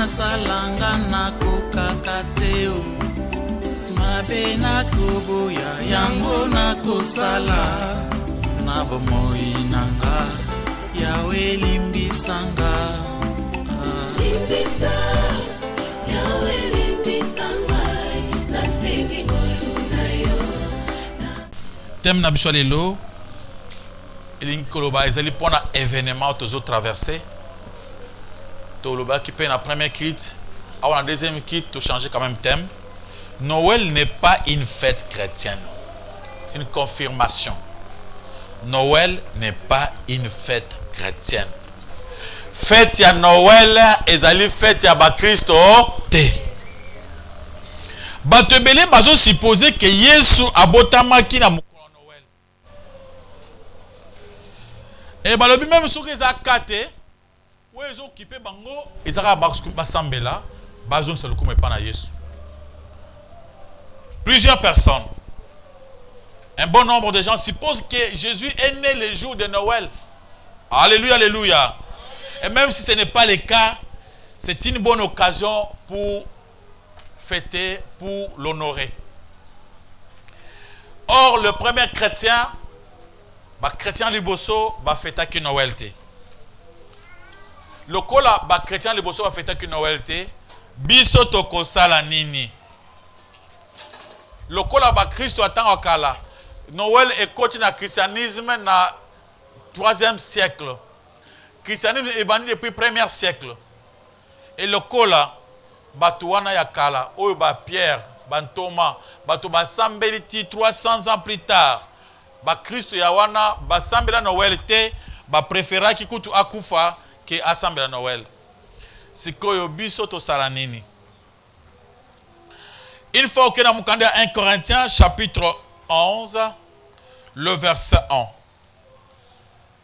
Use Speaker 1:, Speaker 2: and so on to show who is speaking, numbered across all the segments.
Speaker 1: nasalanga nakoka teo mabe nakoboya yango nakosala na bomoi nanga yawe limbisanga limbisa yawe limbisanga nasengi koluna yo thème na biso lelo elingi koloba ezali mpona événement tozo traverser toloba qui paye la première kit avant la deuxième kit to changer quand même thème. Noël n'est pas une fête chrétienne, c'est une confirmation. Noël n'est pas une fête chrétienne. Fête ya Noël ezali fête ya ba Christo te. Bato ebele bazo supposer que Yesu abotamaki na mokolo Noël. Et balobi même soki eza kate ouais, ils ont occupé bango, ils ont basambela, bazon c'est le coup mais pas na Yesu. Plusieurs personnes, un bon nombre de gens supposent que Jésus est né le jour de Noël. Alléluia, alléluia. Et même si ce n'est pas le cas, c'est une bonne occasion pour fêter, pour l'honorer. Or, le premier chrétien, chrétien liboso, fêta ki Noël te. Lokola ba chrétien liboso ba fêta ki Noël te biso tokosala nini lokola ba Christo atango kala Noël ekoti na christianisme na 3e siècle christianisme ebandi depuis 1er siècle et lokola bato wana ya kala oyo ba Pierre ba Thomas bato basambeli ti 300 ans plus tard ba Christo ya wana basambela Noël te ba préféra ki kutu akufa qui assemble à Noël. Sikoyo biso to salanini. Une fois que nous avons 1 Corinthiens chapitre 11 le verset 1.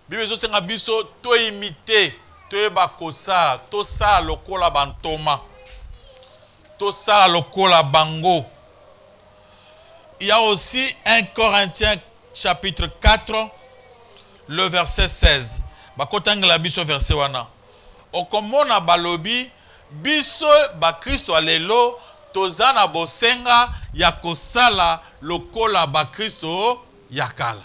Speaker 1: Bible senga biso to imiter to ba kosala to sala lokola bantoma. To sala lokola bango. Il y a aussi 1 Corinthiens chapitre 4 le verset 16. Bakotangela biso verset wana okomona balobi biso ba Kristo alelo tozana bosenga ya kosala lokola ba Kristo yakala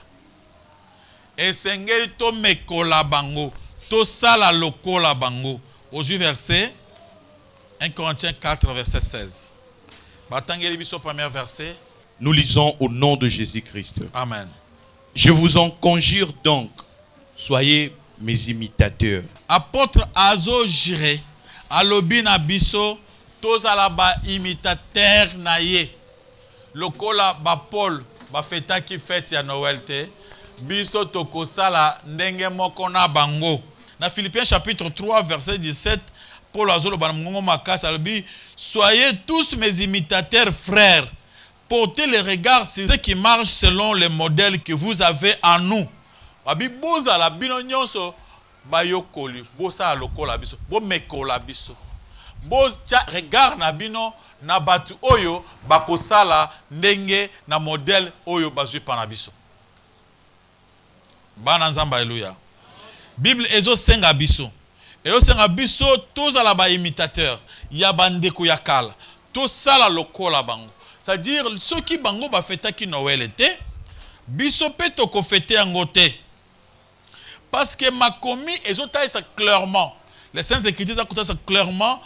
Speaker 1: esengeli to mekola bango tosala lokola bango aux verset 1 Corinthiens 4 verset 16 batangeli biso premier verset.
Speaker 2: Nous lisons au nom de Jésus-Christ.
Speaker 1: Amen.
Speaker 2: Je vous en conjure donc, soyez mes imitateurs.
Speaker 1: Apôtre Azo Jiré, alobi na biso, tozala ba imitateur na ye. Lokola ba Paul, ba feta ki fête ya Noël te, biso tokosala ndenge moko na bango. Na Philippiens chapitre 3 verset 17, Paul azolo ba ngongo makasa alobi, soyez tous mes imitateurs frères. Portez les regards sur ceux qui marchent selon le modèle que vous avez en nous. Abi boza la bino nyonso bayokoli bosa lokola biso bo mekola biso bo cha regard na bino na batu oyo bakosala ndenge na modèle oyo bazui pana biso bana nzamba haleluya. Bible ezo senga biso tozala ba imitateur ya bandeko ya kala tosala lokola bango, c'est-à-dire ceux qui bango ba feta ki Noël était biso pe toko fete yango te. Parce que Makomi ezota ça clairement. Les saints écritures ça ça clairement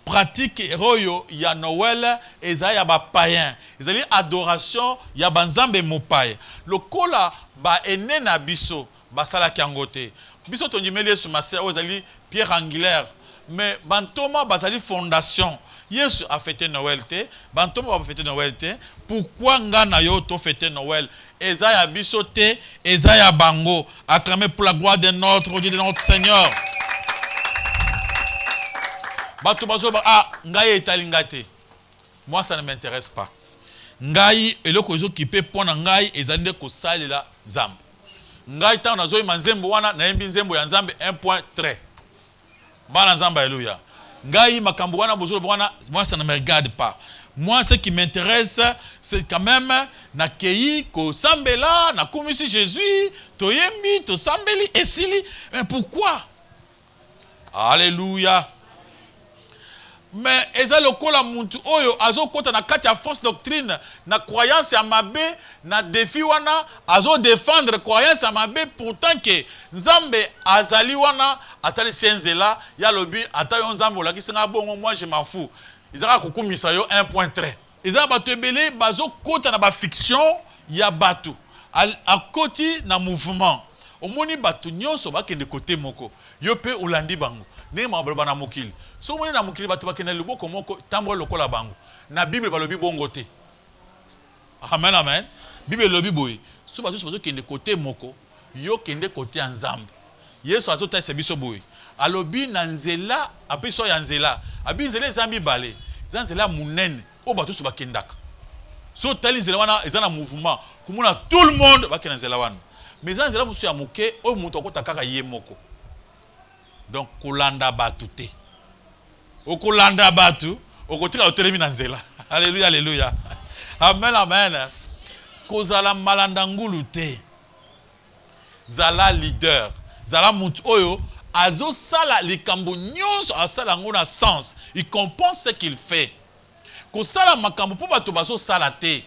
Speaker 1: pratique royo ya Noël eza ya ba païen. Ezali adoration ya banzambe mopaye. Lokola ba ene na biso basala yango te. Biso tondimeli Yesu masa ozali pierre angulaire mais bantoma basali fondation. Yesu a fêté Noël te, bantoma ba fêté Noël te. Pourquoi ngana yo to fêté Noël? Esaïa bisoté, Esaïa bango, acclamé pour la gloire de notre Dieu, de notre Seigneur. Ngai etalingate. Moi ça ne m'intéresse pas. Ngai eloko ezo kipe pona ngai ezande ko salela zambe. Ngai ta nazo manzembo wana na yembi nzembo ya nzambe 1.3. Bana nzamba haleluya. Ngai makambo wana bozolo wana moi ça ne me regarde pas. Moi ce qui m'intéresse c'est quand même na kei ko sambela na komisi Jésus to yembi to sambeli esili. Mais pourquoi? Alléluia. mais eza lokola muntu oyo azokota na kati ya fausse doctrine na croyance ya mabe na défi wana azo défendre croyance ya mabe pourtant que nzambe azali wana atali sienzela ya lobi ata yo nzambe olakisi nga bongo moi je m'en fous izaka kukumisa yo un point trait ezaka bato ebele bazokota na bafiction ya bato akoti na mouvement omoni bato nyonso bakende kote moko yo pe olandi bango ndenge mabaloba na mokili so omoni na mokili bato bakende loboko moko tambola lokola bango na bible balobi bongo te amen amen bible lobi boye so bato bazokende kote moko yo kende kote ya nzambe yesu azotalisa biso boye alobi na nzela apeso ya nzela abi nzela eza mibale eza nzela munene oyo bato so bakendaka so tali nzela wana eza na mouvement komona tout le monde bakenda nzela wana mais eza nzela mosusu ya moke oyo moto akota kaka ye moko donc kolanda bato te okolanda bato okotika otelemi na nzela alléluia alléluia amen amen kozala malanda ngulu te zala leader zala mutu oyo azosala likambo nyonso asala ngo na sens il comprend ce qu'il fait kosala makambo po bato bazosala te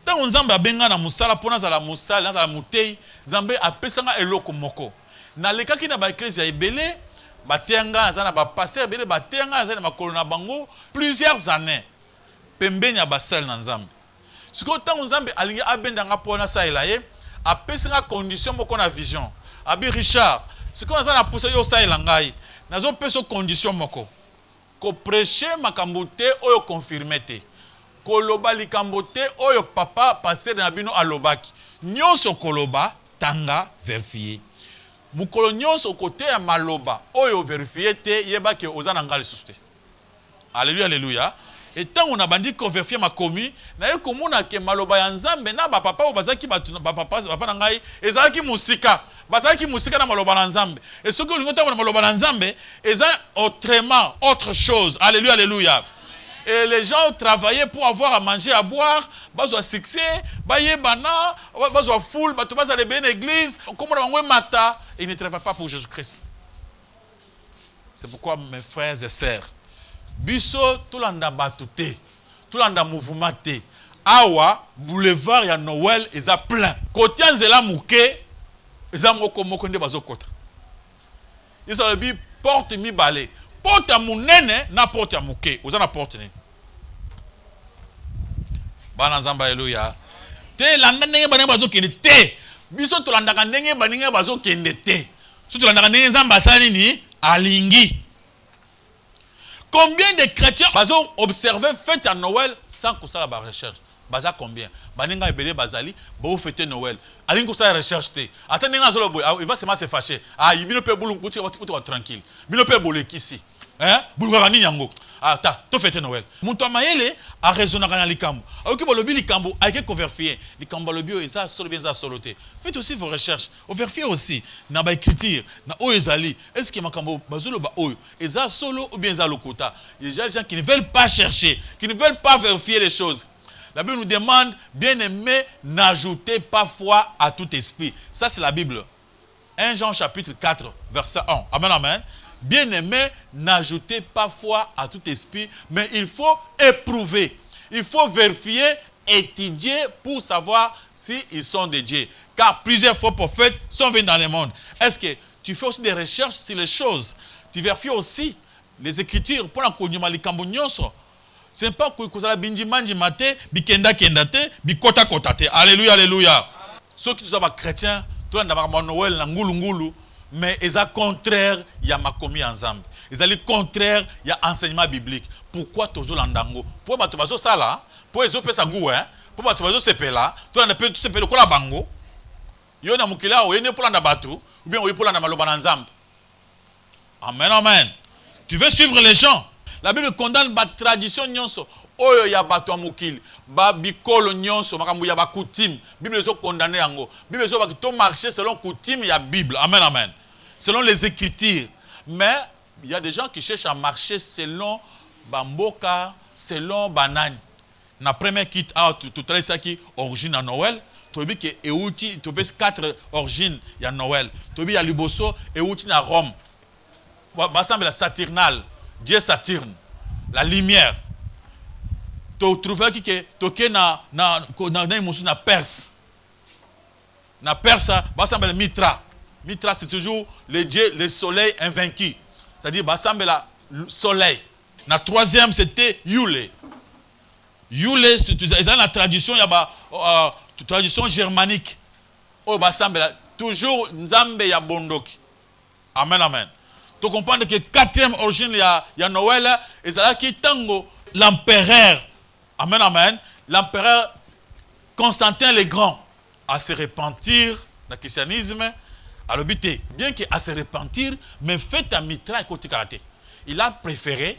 Speaker 1: ntango nzambe abenga na mosala mpo nazala mosali nazala motei nzambe apesanga eloko moko nalekaki na baeklezia ebele bateya nga naza na bapaster ebele bateya nga naza na makolo na bango plusieurs années pembeni ya basali na nzambe sikoyo ntango nzambe alingi abendanga mpo nasalela ye apesanga condition moko na vision abi Richard sikoyo naza na posa yo osalela ngai nazopesa condition moko kopreche makambo te oyo confirme te koloba likambo te oyo papa paster na bino alobaki nyonso koloba tanga vérifier mukolo nyonso kote ya maloba oyo vérifier te yebaki oza na ngai lisusu te alléluia alléluia etango na bandi ko vérifier makomi na ye komona ke maloba ya nzambe na bapapa oyo bazaki bapapa na ngai ezalaki musika bazalaki musika na maloba na nzambe et soki olingi otambola na maloba na nzambe eza autrement autre chose alléluia alléluia. Et les gens travaillaient pour avoir à manger, à boire, bazwa succès, bayebana, bazwa foule, bazwa les bien églises, comme on a mata, ils ne travaillent pas pour Jésus-Christ. C'est pourquoi mes frères et sœurs, biso tout l'anda batute, tout l'anda mouvementé, awa boulevard ya Noël eza plein. Côté nzela muke, eza moko moko nde bazokota. Ils ont dit porte mi balé. Porte à munene na porte à muke. Oza na porte ni. Bana nzamba alléluia. Te landa ndenge bana bazo kende te. Biso to landa ndenge baninga bazo kende te. So to landa ndenge nzamba sali ni alingi. Combien de chrétiens bazo observer fête à Noël sans que ça la recherche. Baza combien? Baninga ebele bazali bo fêter Noël. Alingi ko ça recherche te. Attendez nga zolo boy, il va se fâcher. Ah, il bino pe bulu buti tranquille. Bino pe bolekisi. Hein? Bulugaka nini yango? Ah, to fêter Noël. Muntu amayele a raisonnaka na likambo. Ayoki bolobi likambo ayeke converfier. Likambo lobi eza solo bien eza solo te. Faites aussi vos recherches. Vérifiez aussi na ba écriture, na oyo ezali. Est-ce que makambo bazolo ba oyo eza solo ou bien eza lokota? Il y a des gens qui ne veulent pas chercher, qui ne veulent pas vérifier les choses. La Bible nous demande, bien-aimé, n'ajoutez pas foi à tout esprit. Ça, c'est la Bible. 1 Jean chapitre 4, verset 1. Amen, amen. Bien-aimé, n'ajoutez pas foi à tout esprit, mais il faut éprouver. Il faut vérifier, étudier pour savoir s'ils sont de Dieu. Car plusieurs faux prophètes sont venus dans le monde. Est-ce que tu fais aussi des recherches sur les choses? Tu vérifies aussi les Écritures pour la likambo nyonso. Ce n'est pas que la bindi manji mate, bikenda kendate, bikota kotate. Alléluia, alléluia. Ceux qui sont chrétiens, tout le monde Noël, ngulu, mais ils sont contraires, il y a makomi ensemble. Ils sont contraires, il y a enseignement biblique. Pourquoi tous les landango? Pour que tu vas ça là, pour les autres ça goût, pour que tu vas se là, tout le monde peut se payer la bango. Il y a un mukila ou il y a pour la batu, ou bien il y a pour la maloban ensemble. Amen, amen. Tu veux suivre les gens? La Bible condamne la tradition nyonso. Oyo ya bato amukili. Ba bikolo nyonso. Makambu ya ba coutume. Bible zo condamné yango. Bible zo ba marcher selon coutume ya Bible. Amen, amen. Selon les Écritures. Mais il y a des gens qui cherchent à marcher selon Bamboka, selon Banani. Na première kit out, tout à l'heure qui origine à Noël. Tobi que euti, tobi 4 origines ya Noël. Tobi ya Liboso, euti na Rome. Ba semble la Saturnale. Dieu Saturne, la lumière. Tu trouves que tu na Perse. Na Perse, ça s'appelle Mitra. Mitra, c'est toujours le dieu, le soleil invaincu. C'est-à-dire, ça s'appelle le soleil. La troisième, c'était Yule. Yule, c'est dans la tradition, il y a une tradition germanique. Oh, toujours Nzambe ya Bondoki. Amen, amen. Tu comprends que quatrième origine, il y a Noël, et c'est là qui tango l'empereur. Amen, amen. L'empereur Constantin le Grand à se repentir dans le christianisme. À l'obité, bien qu'à se repentir, mais fait à Mitra et côté karaté. Il a préféré,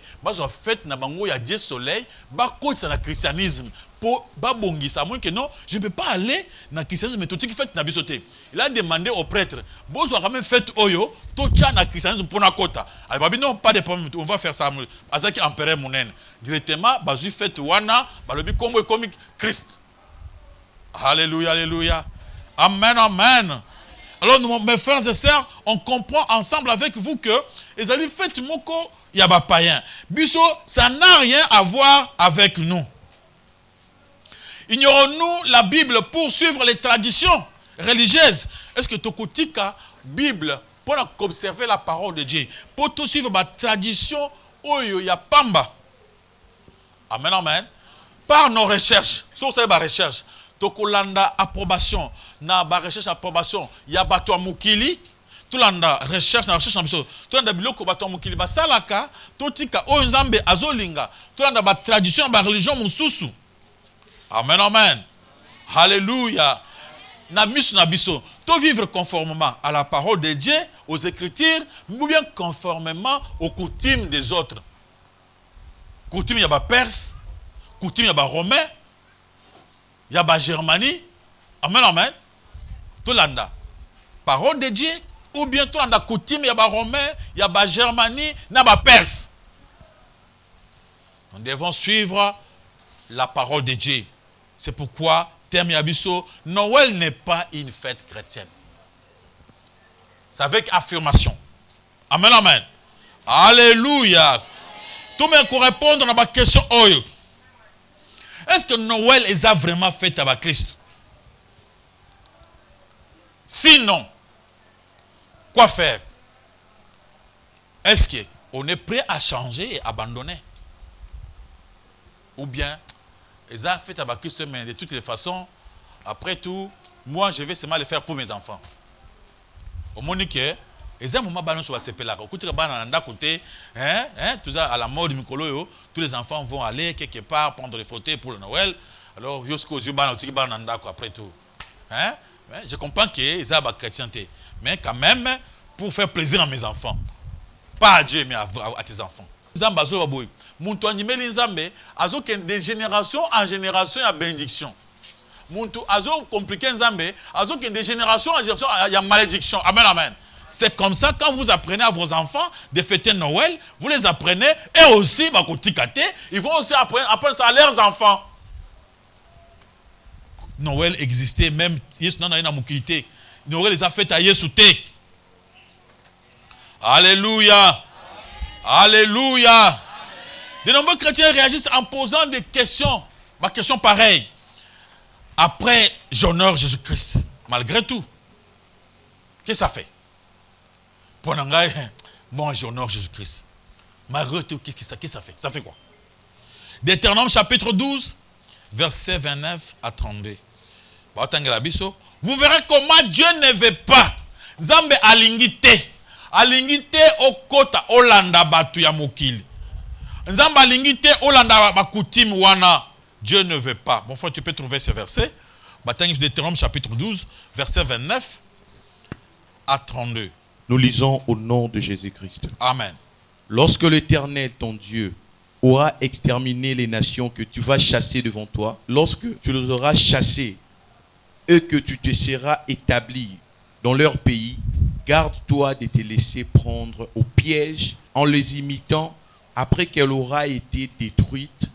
Speaker 1: fait na bango ya Dieu soleil, côté dans le christianisme. Pour babongi, ça moins que non, je ne peux pas aller dans le christianisme, mais tout ce qui fait na bisoté. Il a demandé au prêtre, bon, soit quand même fait oyo, tout ça dans le christianisme pour na kota. Alors, non, pas de problème, on va faire ça. Azaki empereur mounen. Directement, bazu fait wana, balobi comme Christ. Alléluia, alléluia. Amen, amen. Alors, mes frères et sœurs, on comprend ensemble avec vous que les amis faites moko, il y a pas païen. Biso, ça n'a rien à voir avec nous. Ignorons-nous la Bible pour suivre les traditions religieuses? Est-ce que Tokotika, Bible, pour observer la parole de Dieu, pour tout suivre la tradition, oyo ya pamba? Amen, amen. Par nos recherches, sur ces recherches, Tokolanda approbation. Na ba recherche approbation ya bato mukili tulanda recherche na recherche ambiso tulanda biloko bato mukili basalaka totika o nzambe azolinga tulanda ba tradition ba religion mususu. Amen, amen. Alléluia. Na misu na biso to vivre conformément à la parole de Dieu, aux écritures, ou bien conformément aux coutumes des autres. Coutumes ya ba Perse, coutumes ya ba Romain, ya ba Germanie. Amen, amen. Tolanda parole de Dieu, ou bien tolanda coutume, il y a ba Romain, il y a ba Germanie, na ba Perse. Nous devons suivre la parole de Dieu. C'est pourquoi, terme yabiso, Noël n'est pas une fête chrétienne. C'est avec affirmation. Amen, amen. Alléluia. Tout le monde peut répondre à ma question. Est-ce que Noël est vraiment fait à Christ? Sinon, quoi faire? Est-ce qu'on est prêt à changer et abandonner? Ou bien, ils ont fait à Christ, mais de toutes les façons, après tout, moi je vais seulement le faire pour mes enfants. Au moment que, ils ont un moment balance sur la CP là. Écoutez, tout ça à la mort du Mikolo, tous les enfants vont aller quelque part prendre les photos pour le Noël. Alors, Yosko, après tout. Hein? Je comprends qu'ils ont la chrétienté. Mais quand même, pour faire plaisir à mes enfants. Pas à Dieu, mais à tes enfants. De génération en génération, il y a bénédiction. Compliqué, de génération en génération, il y a malédiction. Amen, amen. C'est comme ça, quand vous apprenez à vos enfants de fêter Noël, vous les apprenez, et aussi, ils vont aussi apprendre ça à leurs enfants. Noël existait, même Noël les a fait à Yesouté. Alléluia. Alléluia. De nombreux chrétiens réagissent en posant des questions. Ma question pareille. Après, j'honore Jésus-Christ. Malgré tout. Qu'est-ce que ça fait? Moi, j'honore Jésus-Christ. Malgré tout, qu'est-ce que ça fait? Ça fait quoi? Deutéronome chapitre 12, verset 29 à 32. Vous verrez comment Dieu ne veut pas. Zambe alingite. Alingite okota olanda batu ya mokili. Nzamba alingite olanda bakutim wana. Dieu ne veut pas. Bon, fois tu peux trouver ce verset. Deutéronome chapitre 12, verset 29 à 32.
Speaker 2: Nous lisons au nom de Jésus-Christ.
Speaker 1: Amen.
Speaker 2: Lorsque l'Éternel, ton Dieu, aura exterminé les nations que tu vas chasser devant toi, lorsque tu les auras chassées et que tu te seras établi dans leur pays, garde-toi de te laisser prendre au piège en les imitant après qu'elle aura été détruite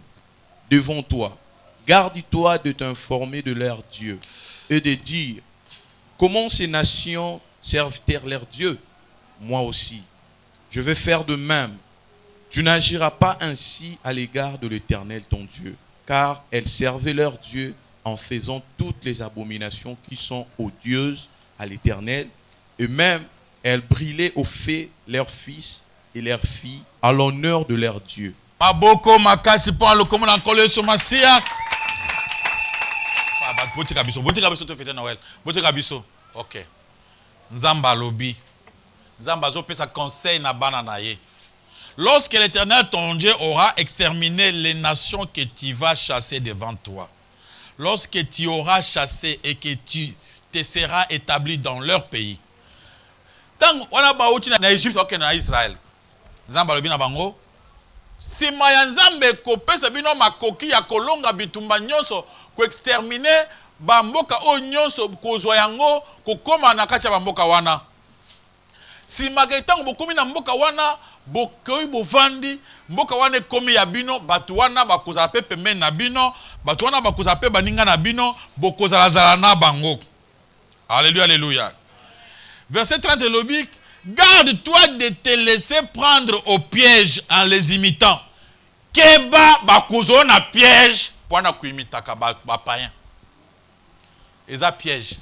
Speaker 2: devant toi. Garde-toi de t'informer de leur Dieu et de dire comment ces nations servent-elles leur Dieu. Moi aussi, je vais faire de même Tu n'agiras pas ainsi à l'égard de l'Éternel ton Dieu, car elles servaient leur Dieu en faisant toutes les abominations qui sont odieuses à l'Éternel, et même elles brillaient au feu leurs fils et leurs filles à l'honneur de leur Dieu.
Speaker 1: Maboko makasi po alokomo na nkolo Yesu Masiya. Botika biso to fete Noël. Botika biso. OK. Nzamba lobi. Nzamba zo pesa conseil na bana na ye. Lorsque l'Éternel ton Dieu aura exterminé les nations que tu vas chasser devant toi, lorsque tu auras chassé et que tu te seras établi dans leur pays. Tant wana bauti na Égypte ok na Israël. Nzamba lobi na bango. Sima ya Nzambe kopesa bino makoki ya kolonga bitumba nyonso ko exterminer bamboka o nyonso kozwa yango kokoma na kati ya bamboka wana. Sima ke tango bokomi na mboka wana bokoyi bovandi mboka wana ekomi ya bino bato wana bakozala pe pembeni na bino bato wana bakozala pe baninga na bino bokozala na bango. Alléluia, alléluia. Verset 30 de l'Obic. Garde-toi de te laisser prendre au piège en les imitant. Keba bakuzo na piège wana kuimitaka ba païen. Eza piège.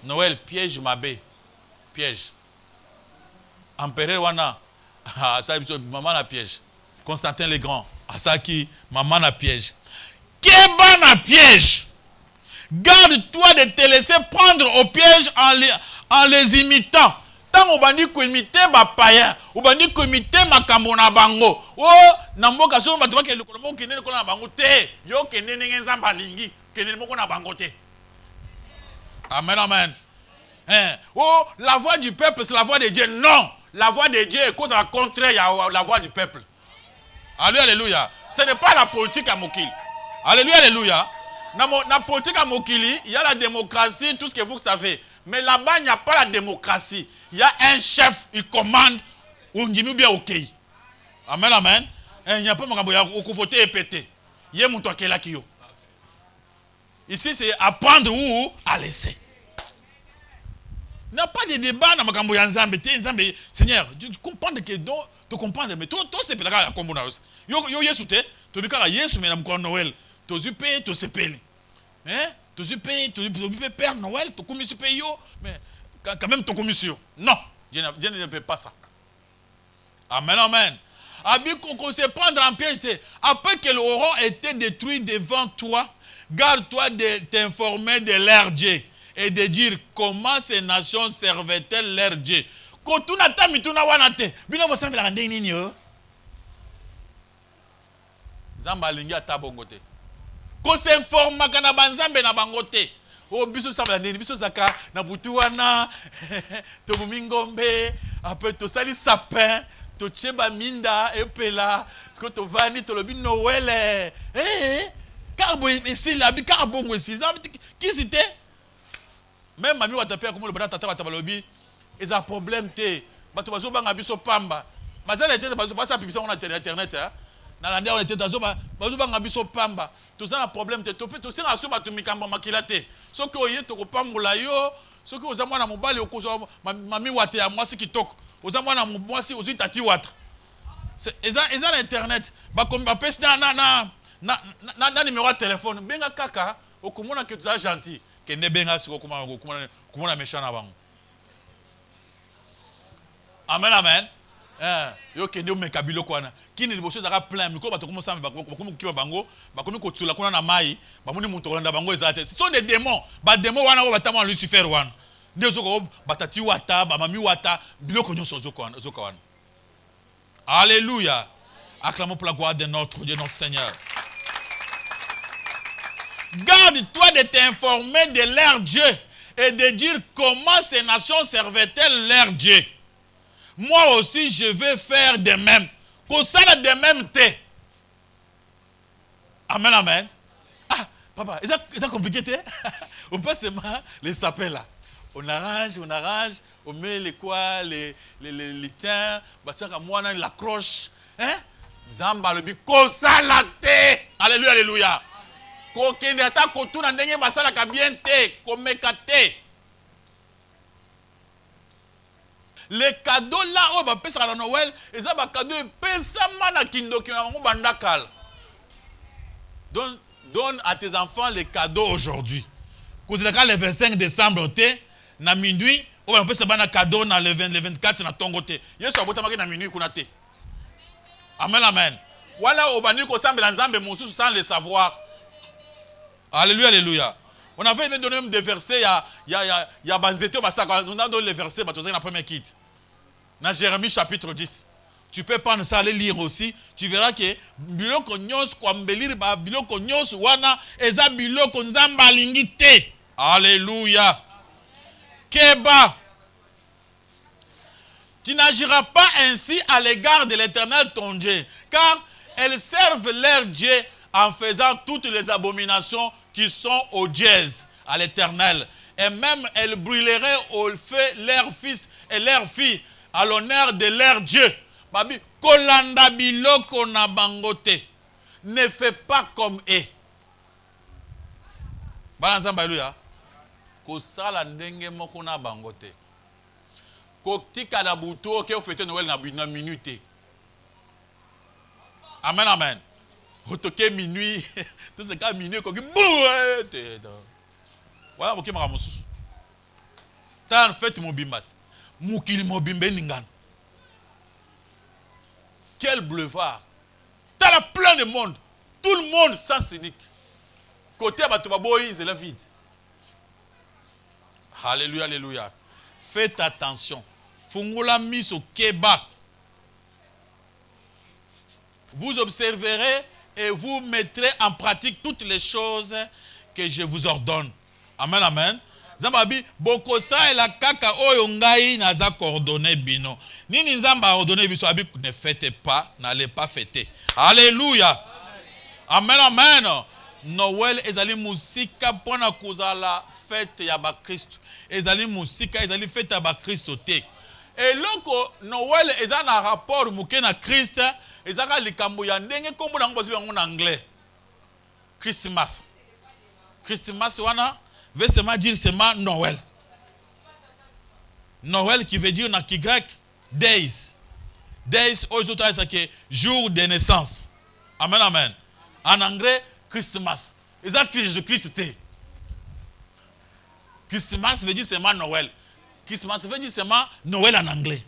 Speaker 1: Noël piège mabe. Piège. Empereur wana ça maman na piège. Constantin le Grand asaki maman na piège. Keba na piège. Garde-toi de te laisser prendre au piège en les imitant. Tant obandi ko imiter ba païen, obandi ko imiter makambo na bango. Oh, na mboka so bato bakele ko mo kenene ko na bango te. Yo kenene ngenzamba lingi, kenene moko na bango te. Amen, amen. Oh, la voix du peuple c'est la voix de Dieu. Non, la voix de Dieu est contre la contraire à la voix du peuple. Alléluia, alléluia. Ce n'est pas la politique à Mokili. Alléluia, alléluia. Dans la politique à Mokili, il y a la démocratie, tout ce que vous savez. Mais là-bas, il n'y a pas la démocratie. Il y a un chef, il commande, on dit bien OK. Amen, amen. Il n'y a pas de voter et péter. Il y a mon toit qui est là qui est. Ici, c'est apprendre ou à laisser. Il n'y a pas de débat dans Makambo Nzambe. Seigneur, tu comprends que tu comprends, mais toi, c'est pas la combo. Yo, Yesu te, tu dis que Yesu, mais dans Noël, tu es payé, tu es payé. Hein? Tu es payé, tu es Père Noël, tu es commission payé, mais quand même ton commission. Non, Dieu ne fait pas ça. Amen, amen. Abi qu'on se prendre en piège. Après que l'auront été détruit devant toi, garde-toi de t'informer de leur Dieu et de dire comment ces nations servaient-elles leur Dieu. Quand tu n'as pas mis tout na wanate, bino bo sambela ndenge nini yo? Zamba lingi atabongote. Ko s'informa kana banzambe na bangote. Oh, biso sambela ndenge biso zaka na butu wana to mingombe après to sali sapin to cheba minda epela ko to vani to lobi Noël carbo ici la bi carbo ici qui c'était même mami watapia comme le bana tata watabalobi ils a problème te bato bazo banga biso pamba bazala était bazo passa pibisa on internet na lande on était bazo banga biso pamba tout ça na problème te to to senga so bato mikamba makila te soki oye to ko pambola yo soki oza mwana mobali okozo mami wate ya mwasi kitoko oza mwana mwasi ozi tati wata eza na internet ba comme ba pesi na numéro de téléphone benga kaka okomona que tu es gentil que ne benga siko komona méchant na bango. Amen, amen. Yo kende o mekabilo kwana kini liboso zaka plein miko bato komo samba bakomi kiba bango bakomi kotula kuna na mai bamoni muto kolanda bango ezate ce sont des démons ba démons wana o batama Lucifer wana ndezo ko batati wata ba mami wata biloko nyonso zoka wana. Alléluia. Acclamons pour la gloire de notre Dieu, notre Seigneur. Garde-toi de t'informer de leur Dieu et de dire comment ces nations servaient-elles leur Dieu. Moi aussi, je vais faire de même. Qu'on s'arrête de même té. Amen, amen. Ah, papa, c'est compliqué, té? On peut seulement les sapins là. On arrange, on met les quoi, les thym, la croche. Hein? Zamba le bi kosalate. Alléluia, alléluia. Ko kende ata ko tuna ndenge basala ka bien te, ko mekate. Les cadeaux là, on va passer à la Noël, et ça va cadeau, et pesama na kindoki na bango bandakal. Donne à tes enfants les cadeaux aujourd'hui. Quand c'est le 25 décembre, na minuit, on va passer un cadeau na le 24 na tongote. Yesu abota maki na minuit kuna te. Amen, amen. Voilà, on va dire qu'on semble ensemble, mais sans le savoir. Alléluia, alléluia. On avait même donné des versets, il y a Banzeto, on a donné les versets, dans la première kit. Dans Jérémie chapitre 10. Tu peux prendre ça, aller lire aussi. Tu verras que biloko nyos kwa mbelir ba biloko nyos wana eza biloko nzamba lingite. Alléluia. Keba. Tu n'agiras pas ainsi à l'égard de l'Éternel ton Dieu, car elles servent leur Dieu en faisant toutes les abominations qui sont aux dieux à l'Éternel. Et même elles brûleraient au feu leurs fils et leurs filles à l'honneur de leur Dieu. Babi, kolanda biloko na bangote. Ne fais pas comme eux. Balanzamba alléluia. Kosala ndenge moko na bangote. Kotika na butu oke ofete Noël na minute. Amen, amen. Otoke minuit. Tout ce cas minuit koki boué. Voilà, ok maramosus. Tan fête mobimbas. Mukili mobimbe ningan. Quel boulevard. T'as plein de monde. Tout le monde sans cynique. Côté Abatobaboy, c'est la vide. Alléluia, alléluia. Faites attention. Fungula mis au Québec. Vous observerez et vous mettrez en pratique toutes les choses que je vous ordonne. Amen, amen. Zambabi, bokosa et la kaka oyo ngai naza coordonné bino. Nini nzamba ordonné biso abi ne fêtez pas, n'allez pas fêter. Alléluia. Amen, amen. Noël ezali musika pona kozala fête ya ba Christ. Ezali musika ezali fête ya ba Christ te. Et loko Noël eza na rapport muke na Christ, ezaka likambo ya ndenge kombo na ngozi yango na anglais. Christmas. Christmas wana veut seulement dire seulement Noël. Noël qui veut dire dans le grec days. Days, aujourd'hui, c'est jour de naissance. Amen, amen. En anglais, Christmas. Et ça, Jésus-Christ était. Christmas veut dire seulement Noël. Christmas veut dire seulement Noël en anglais.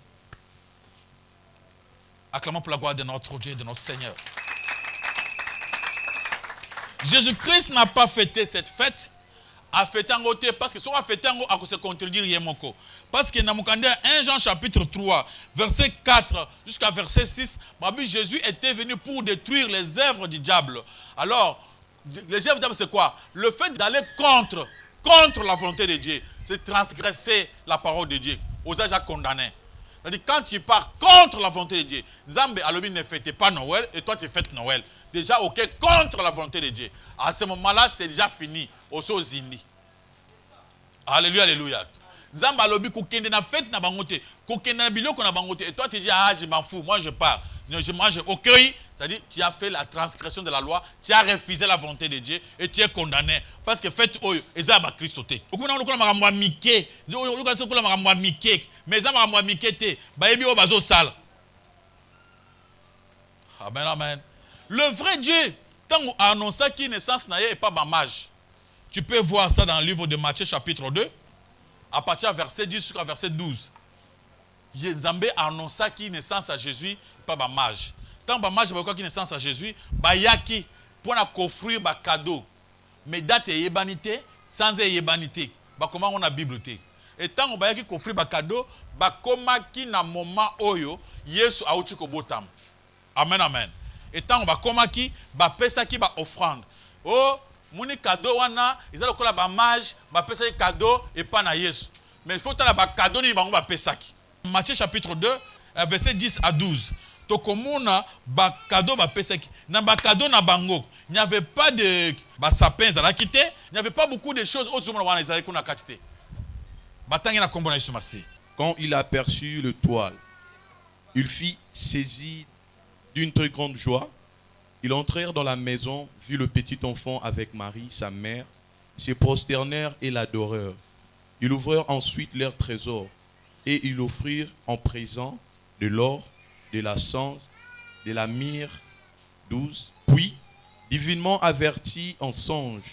Speaker 1: Acclamons pour la gloire de notre Dieu et de notre Seigneur. Jésus-Christ n'a pas fêté cette fête. A fêté en côté parce que soit fêté en à se contredire yemoko. Parce que dans 1 Jean chapitre 3 verset 4 jusqu'à verset 6, Jésus était venu pour détruire les œuvres du diable. Alors les œuvres du diable c'est quoi? Le fait d'aller contre la volonté de Dieu, c'est transgresser la parole de Dieu. Aux âges condamnés. C'est-à-dire quand tu pars contre la volonté de Dieu, Zambé Alobi ne fête pas Noël et toi tu fêtes Noël. Déjà ok contre la volonté de Dieu. À ce moment-là c'est déjà fini. Oso zindi. Alléluia, alléluia. Zamba alobi kokende na fête na bangote, kokende na biloko na bangote. Et toi tu dis je m'en fous, moi je pars. Je mange au cueil. C'est-à-dire tu as fait la transgression de la loi, tu as refusé la volonté de Dieu et tu es condamné parce que fête oyo ezaba Christ te. Okuna lokola makamwa mike, lokola sokola makamwa mike, mais za makamwa mike te, bayebi o bazo sala. Amen, amen. Le vrai Dieu, tant a annoncé qu'il naissance na ye et pas mage. Tu peux voir ça dans le livre de Matthieu chapitre 2, à partir du verset 10 jusqu'à verset 12. Zambé a annoncé qu'il naissance à Jésus et pas mage. Tant que mage a qu'il naissance à Jésus, bayaki pour offrir un cadeau. Mais date et yebanité, sans yebanité. Comment on a Bible. Et tant que bayaki offrir un cadeau, bakoma ki na moment oyo, Yesu a outi ko botam. Amen, amen. Et tant que bakoma ki, ba pesa ki ba offrande. Oh, moni cadeau wana, ils ont le ba mage, ba pesa cadeau et pas na Yesu. Mais il faut que ba cadeau ni bango ba pesa ki. Matthieu chapitre 2, verset 10 à 12. Tokomuna ba cadeau ba pesa ki. Na ba cadeau na bango. Il n'y avait pas de ba sapin za la quitté, il n'y avait pas beaucoup de choses autres monde wana ils kuna katité. Ba tangi na kombo na Yesu masi.
Speaker 2: Quand il aperçut le toile, il fut saisi d'une très grande joie. Ils entrèrent dans la maison, vit le petit enfant avec Marie, sa mère, se prosternèrent et l'adorèrent. Ils ouvrirent ensuite leur trésor et ils offrirent en présent de l'or, de la cendre, de la myrrhe douce. Puis, divinement avertis en songe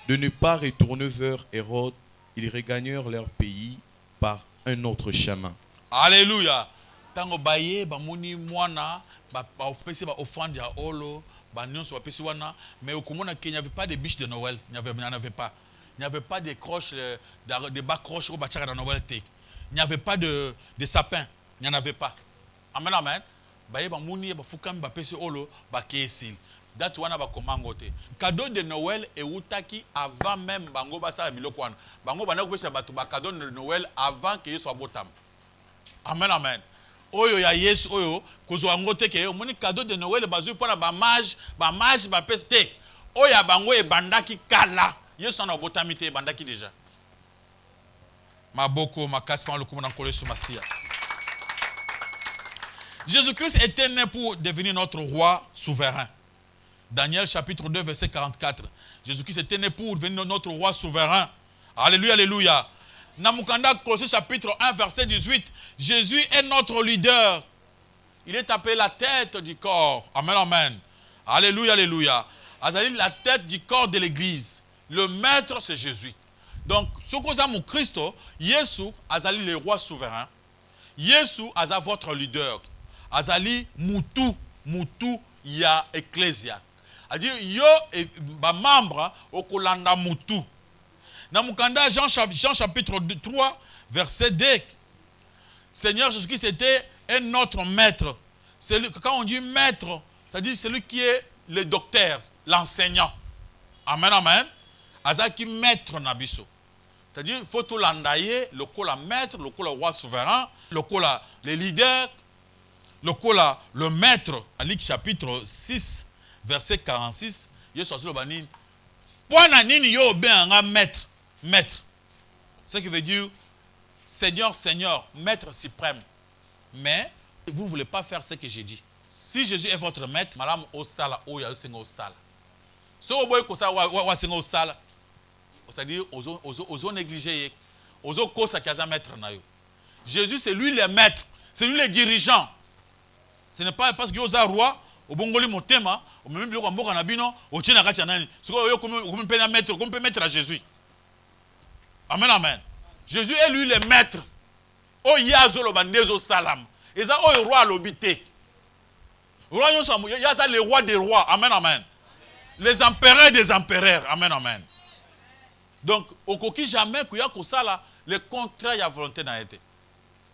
Speaker 2: de ne pas retourner vers Hérode, ils regagnèrent leur pays par un autre chemin.
Speaker 1: Alléluia. Tango baye bamoni mwana ba opesi ba offrande ya olo ba nyonso ba pesi wana, mais au komona qu'il n'y avait pas de biche de Noël, il n'y avait pas. Il n'y avait pas de croches de bas croches au bachaka de Noël tek. Il n'y avait pas de sapin, il n'y en avait pas. Amen amen. Baye bamoni ba fukam ba pesi olo ba kesil. Date wana ba komangote. Cadeau de Noël et utaki avant même bango ba sala biloko wana. Bango bana ko pesa batu ba cadeau de Noël avant que soit botam. Amen amen. Oyo ya Yesu oyo kozwa ngote ke yo moni cadeau de Noël bazui pona ba mage ba peste. Oya bango e bandaki kala. Yesu na botamite e bandaki déjà. Maboko makasi pa le komona nkolo Yesu Masia. Jésus-Christ était né pour devenir notre roi souverain. Daniel chapitre 2 verset 44. Jésus-Christ était né pour devenir notre roi souverain. Alléluia, alléluia. Namukanda Colossiens chapitre 1 verset 18. Jésus est notre leader. Il est appelé la tête du corps. Amen, amen. Alléluia, alléluia. Azali la tête du corps de l'église. Le maître c'est Jésus. Donc, ce que vous avez Christo, Yesu azali le roi souverain. Yesu aza votre leader. Azali mutu ya ecclésia. C'est-à-dire yo ba membre okolanda mutu. Dans Jean chapitre 3 verset 2. Seigneur Jésus-Christ était un autre maître. Quand on dit maître, c'est-à-dire celui qui est le docteur, l'enseignant. Amen amen. Azaki maître nabiso. C'est-à-dire il faut tout landayer, le kola maître, le kola roi souverain, le kola le leader, le kola le maître. Luc chapitre 6 verset 46, Yesu asolo banini. Pwana nini yo benga maître, maître. Ce qui veut dire Seigneur, Seigneur, maître suprême. Mais vous ne voulez pas faire ce que j'ai dit. Si Jésus est votre maître, madame osala oya senga osala. Si vous voyez que ça wa senga osala, c'est-à-dire ozo négliger, ozo kosa kaza maître na yo. Jésus c'est lui le maître, c'est lui le dirigeant. Ce n'est pas parce que yoza roi obongoli motema, o même biloko mboka na bino, o tina kati nani. Siko yo comme peut mettre, comme peut mettre à Jésus. Amen amen. Jésus est lui le maître. O yazo lo bandezo salam. Eza o roi lobité. Roi yoso yaza le roi des rois. Amen amen. Les empereurs des empereurs. Amen amen. Donc au koki jamais kuya kosala le contraire ya volonté na été.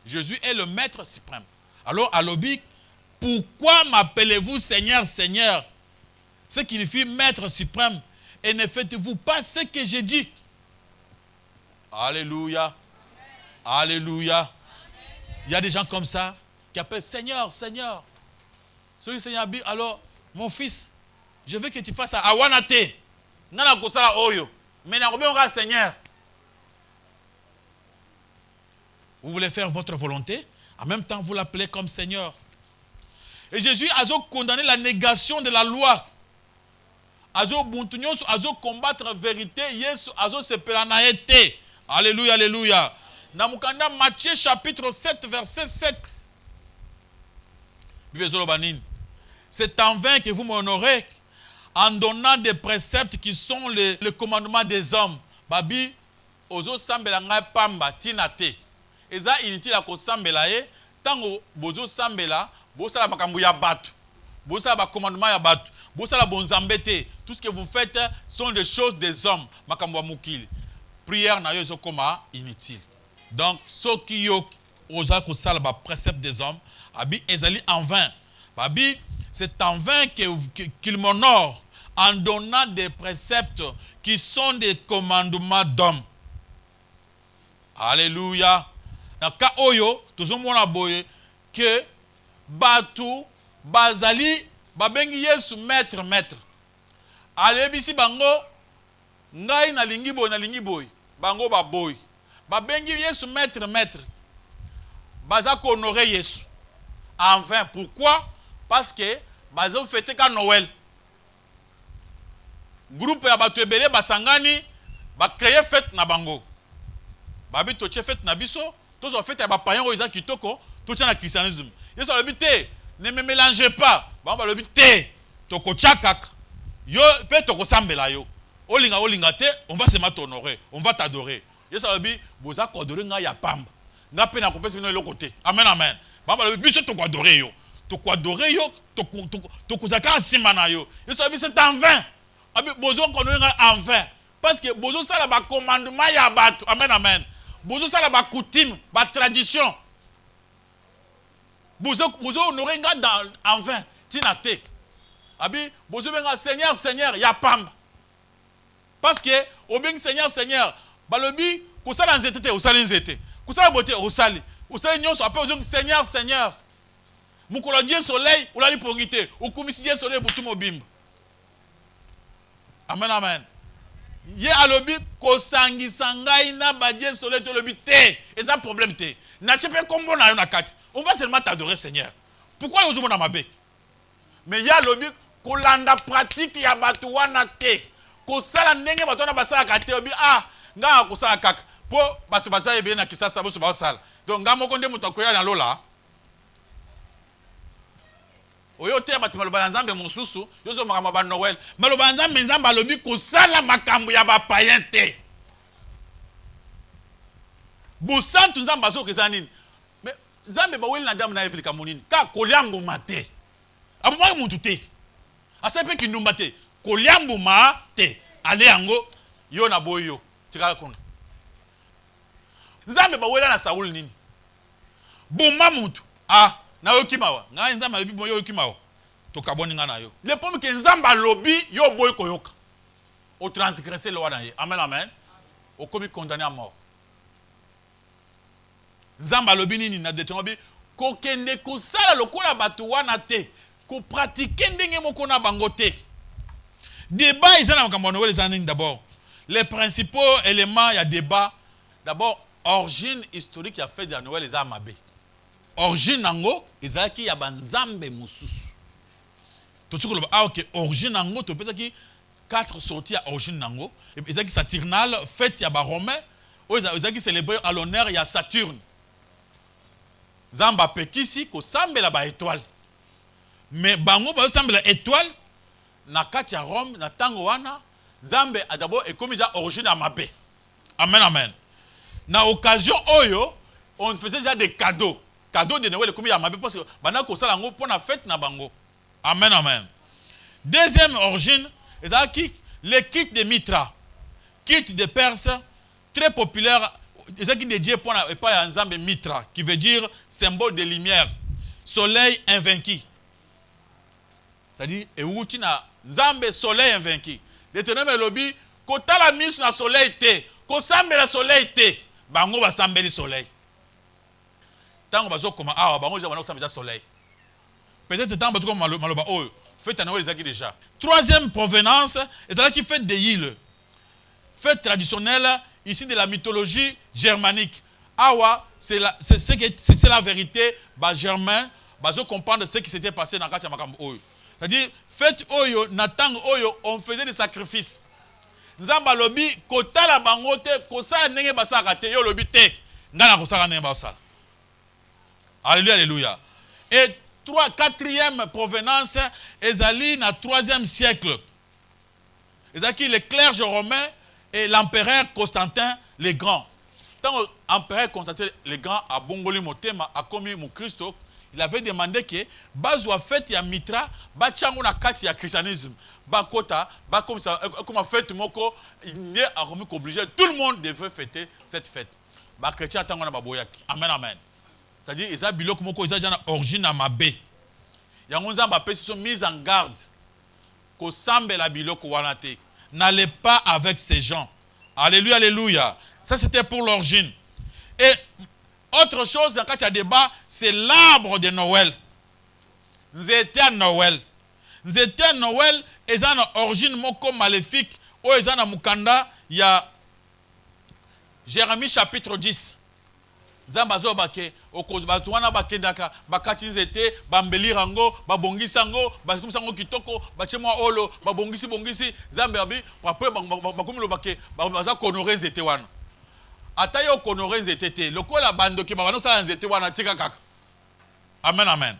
Speaker 1: Jésus est le maître suprême. Alors à l'obi, pourquoi m'appelez-vous Seigneur, Seigneur? Ce qui signifie maître suprême. Et ne faites-vous pas ce que j'ai dit. Alléluia. Alléluia. Il y a des gens comme ça qui appellent Seigneur, Seigneur. Celui Seigneur dit, alors, mon fils, je veux que tu fasses ça. Awanate. Nana kosala oyo. Mais n'a pas Seigneur. Vous voulez faire votre volonté, en même temps vous l'appelez comme Seigneur. Et Jésus a condamné la négation de la loi. Azo buntunyo azo combattre la vérité, Yesu azo se pelanaete. Alléluia, alléluia. Namukanda Matthieu chapitre 7 verset 7. C'est en vain que vous m'honorez en donnant des préceptes qui sont les commandements des hommes. Babi ozo sambela ngai pamba tinate. Eza inutile la ko sambela e tango bozo sambela bosala makambo ya batu. Bosala ba commandement ya batu. Bosala bonzambete. Tout ce que vous faites sont des choses des hommes. Makambo mukili. Prière na yo ezokoma inutile. Donc ceux qui yo oza ko sala ba préceptes des hommes, abi ezali en vain. Babi c'est en vain qu'il m'honore en donnant des préceptes qui sont des commandements d'hommes. Alléluia. Dans le cas oyo, tout le monde a boye que batu bazali babengi Yesu maître maître. Alebisi bango ngai na lingi boy bango ba boy. Babengi Yesu maître maître. Baza ko honorer Yesu. En vain. Pourquoi? Parce que baza fêter ka Noël. Groupe ya batu ebele basangani ba créer fête na bango. Babi toche fête na biso. tous en fait ba païen oyo kitoko tout na christianisme yeso alobi te ne me mélangez pas ba alobi te toko tchakak yo pe toko sambela yo olinga te on va se m'honorer on va t'adorer yeso alobi boza ko adorer nga ya pamba nga pe na kopesa bino eloko te amen amen ba alobi biso toko adorer yo toko zaka sima na yo yeso alobi c'est en vain abi bozo ko nga en vain parce que bozo sala ba commandement ya bato amen amen bozo sala ba coutume ba tradition bozo honorer nga dans en vain tinate abi bozo benga seigneur ya pamba parce que obeng seigneur balobi kusala nzete te usali nzete kusala bote usali nyonso après ozo seigneur mukolo Dieu soleil ulali pongite ukumisi Dieu soleil pour tout mobimba amen amen ye alobi kosangisa ngai na ba Dieu soleil to lobi te eza problème te na chepe kombo na yo na kati on va seulement t'adorer Seigneur pourquoi yo zo na mabe mais ye alobi kolanda pratique ya batu wana te kosala ndenge batu na basala kate obi nga kosala kaka po batu basala ebe na kisasa boso ba sala donc nga moko nde muto akoya na lola oyo te batu maloba nzambe mosusu yozo makamba ba Noël maloba nzambe alobi kosala makambo ya ba païen te bosantu nzambe azo keza nini mais nzambe ba weli na damu na Evelika monini ka koliango mate aboma muntu te asepe kindumba te koliambo ma te ale yango yo na boyo tikala kono nzambe ba weli na Saul nini boma muntu na yo kimawa nga nzambe alobi boyo kimawa to kaboni nga na yo le pomme ke nzambe alobi yo boy koyoka o transgresser loi na ye amen amen o komi condamné à mort nzambe alobi nini na Deutéronome ko kende ko sala lokola batu wana te ko pratiquer ndenge moko na bango te débat ils en makambo Noël les d'abord les principaux éléments il y a débat d'abord origine historique a fait de Noël les amabe origine nango ezalaki ya banzambe mususu to tsiko loba OK origine nango to pesa ki 4 sorties à origine nango ezalaki Saturnale fête ya ba romain o ezalaki célébrer à l'honneur ya Saturne zamba pekisi ko sambela ba étoile mais bango ba sambela étoile na kati ya Rome na tango wana zambe d'abord ekomi ja origine ya mabe amen amen na occasion oyo on faisait déjà des cadeaux de Noël comme il y a parce que bana ko sala ngo pour la fête na bango amen amen deuxième origine ezaki le kit de Mitra kit de Perse très populaire ezaki dédié pour la pas nzambe Mitra qui veut dire symbole de lumière soleil invaincu c'est-à-dire euti na nzambe soleil invaincu Deutéronome lobi ko tala mis na soleil te ko sambela soleil te bango ba sambeli soleil tango bazo koma bango ja bana soleil peut-être tango bazo koma maloba oyo fête Noël ezaki déjà troisième provenance ezalaki fête de Yule fête traditionnelle ici de la mythologie germanique c'est la vérité ba germain bazo comprendre ce qui s'était passé dans kati makambo oyo c'est-à-dire fête oyo na tango oyo on faisait des sacrifices nzamba lobi kotala bango te kosala ndenge basaka te yo lobi te ngana kosala ndenge basala. Alléluia, alléluia. Et quatrième provenance, ezali na 3e siècle. Ezaki le clergé romain et l'empereur Constantin le Grand. Tant l'empereur Constantin le Grand a bongoli motema a commis mon Christo, il avait demandé que bazwa fête ya mitra ba chango na kati ya christianisme ba kota ba comme ça comme fête moko il est obligé tout le monde devrait fêter cette fête. Ba chrétien tango na baboyaki. Amen amen. C'est-à-dire, ils ont biloko moko ils ont origine à mabe. Yango nzamba pe sont mis en garde. Ko sambe la biloko wanate. N'allez pas avec ces gens. Alléluia, alléluia. Ça c'était pour l'origine. Et autre chose dans le débat, c'est l'arbre de Noël. Nzete à Noël. Nzete à Noël, ils ont une origine moko maléfique. Ou ils ont mukanda, il y a Jérémie chapitre 10. Zamba zo bake okozbatu wana bakendaka bakati nzete bambeli rango babongisa ngo bakumisa ngo kitoko bachemwa olo babongisi zamba abi après bakomilo bake baza honorer nzete wana ata yo konore nzete te lokola bandoki babano sala nzete wana tika kaka. Amen amen.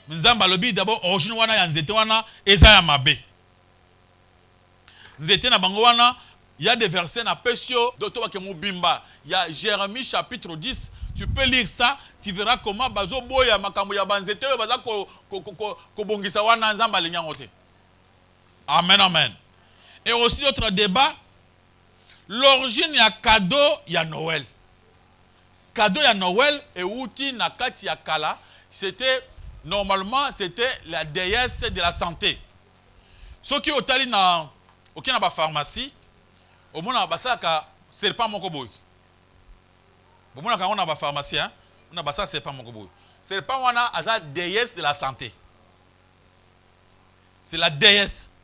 Speaker 1: Nzamba lobi d'abord origine wana ya nzete wana eza ya mabe. Nzete na bango wana il y a des versets na pesio doto ke mubimba. Il y a Jérémie chapitre 10, tu peux lire ça, tu verras comment bazo boya makambo ya banzete yo baza ko bongisa wana nzamba lenyango te. Amen amen. Et aussi notre débat, l'origine ya cadeau ya Noël. Cadeau ya Noël et outi na kati ya kala, normalement c'était la déesse de la santé. Ce qui otali na okina ba pharmacie, au mona basaka serpent moko boy. Au mona ka on a ba pharmacie hein, on a basaka serpent moko boy. Serpent wana aza déesse de la santé. C'est la déesse.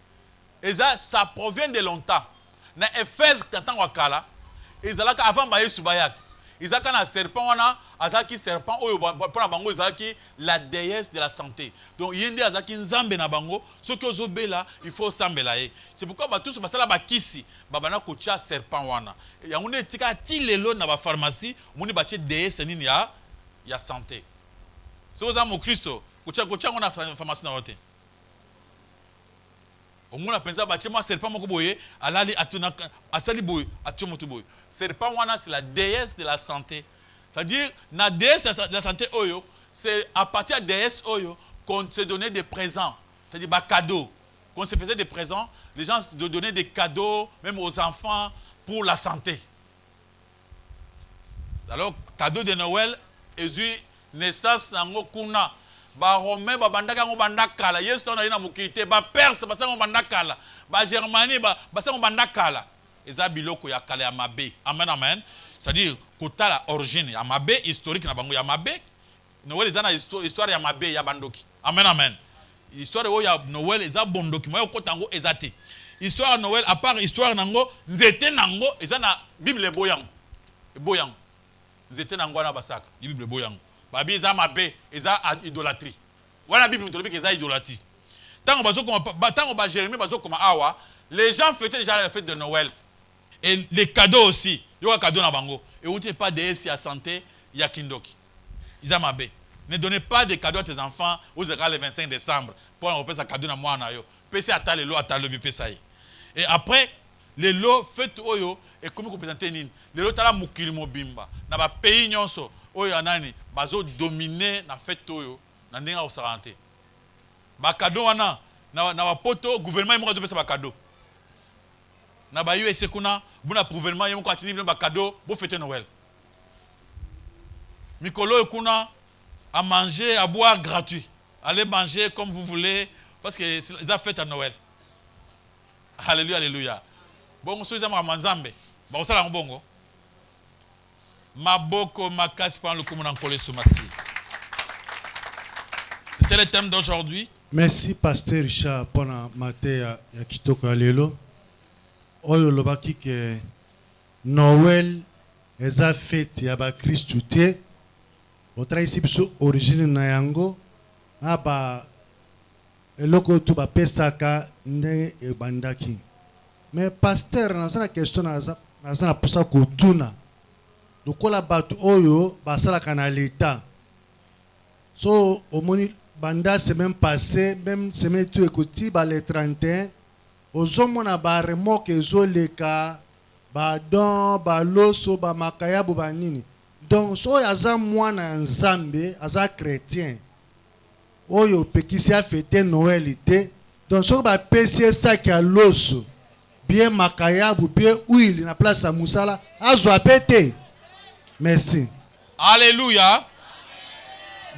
Speaker 1: Et ça provient de longtemps. Na Éphèse tantan wakala, ezalaka avant ba Yesu bayak. Ezaka na serpent wana, azaki serpent oyo pona bango ezaki la déesse de la santé. Donc yende azaki nzambe na bango, soki ozobela, il faut sambela ye. C'est pourquoi ba tous basala ba kisi, babana kocha serpent wana. Yango ne tika ti lelo na ba pharmacie, moni batie déesse nini ya santé. So za mo Kristo, kocha ngona pharmacie na wote. Omona penza batie moi serpent moko boye alali atuna asali boye atio motu boye. Serpent wana c'est la déesse de la santé. C'est-à-dire la déesse de la santé oyo, c'est à partir de la déesse oyo qu'on se donnait des présents. C'est-à-dire bah cadeaux. Qu'on se faisait des présents, les gens se donnaient des cadeaux même aux enfants pour la santé. Alors cadeau de Noël et naissance en kuna. Ba Romain ba bandaka ngo bandakala yesu tona ina mukite ba perse ba sango bandakala ba germanie ba sango bandakala eza biloko ya kala ya mabe. Amen amen. C'est-à-dire kota la origine ya mabe historique na bango ya mabe. Noël eza na histoire ya mabe ya bandoki. Amen amen. Histoire o ya Noël eza bondoki moyo kota ngo eza te. Histoire ya Noël à part histoire nango nzete nango eza na Bible boyango. Boyango. Nzete nango na basaka Bible boyango. Babi eza mabe eza idolâtrie. Wana Bible mitologique eza idolâtrie. Tango ba Jérémie bazo comme awa, les gens fêtaient déjà la fête de Noël. Et les cadeaux aussi, il y a un cadeau na bango. Et vous n'avez pas déesse à santé, il y a kindoki. Isa mabe. Ne donnez pas de cadeaux à tes enfants aux le 25 décembre pour en repasser un cadeau na moi na yo. Pese ata le lo ata le pesa yi. Et après les lots fête oyo et comment vous présenter nini. Les lots tala mukili mobimba. Na ba pays nyonso oyo anani bazo dominer na fête oyo na ndenga osarante. Ba cadeau wana na ba poto gouvernement mo pesa ba cadeau. Na ba US kuna buna gouvernement yemo ko atini ba cadeau bo fêter Noël. Mikolo kuna à manger, à boire gratuit. Allez manger comme vous voulez parce que c'est la fête à Noël. Alléluia alléluia. Bon so za manzambe. Ba osala mbongo. Maboko makasi pan le komuna nkole somasi. C'était le thème d'aujourd'hui.
Speaker 3: Merci pasteur Richard pour la matin ya kitoko lelo. Oyo lobaki ke Noël eza fête ya ba Christ te. Otra ici biso origine na yango aba eloko tu ba pesaka nde ebandaki. Mais pasteur na sana question na sana posa ko tuna. Lokola batu oyo basalaka na l'état. So omoni banda semaine passée, même semaine tu écouti ba le 31, ozomona ba remorque ezoleka, ba don, ba loso, ba makayabu ba nini. Donc so yaza mwana nzambe, aza chrétien. Oyo pekisi a fêter Noël ité. Donc so ba pesi ça ki a loso, bien makayabu, bien huile na place à musala, azwa pété. Merci.
Speaker 1: Alléluia.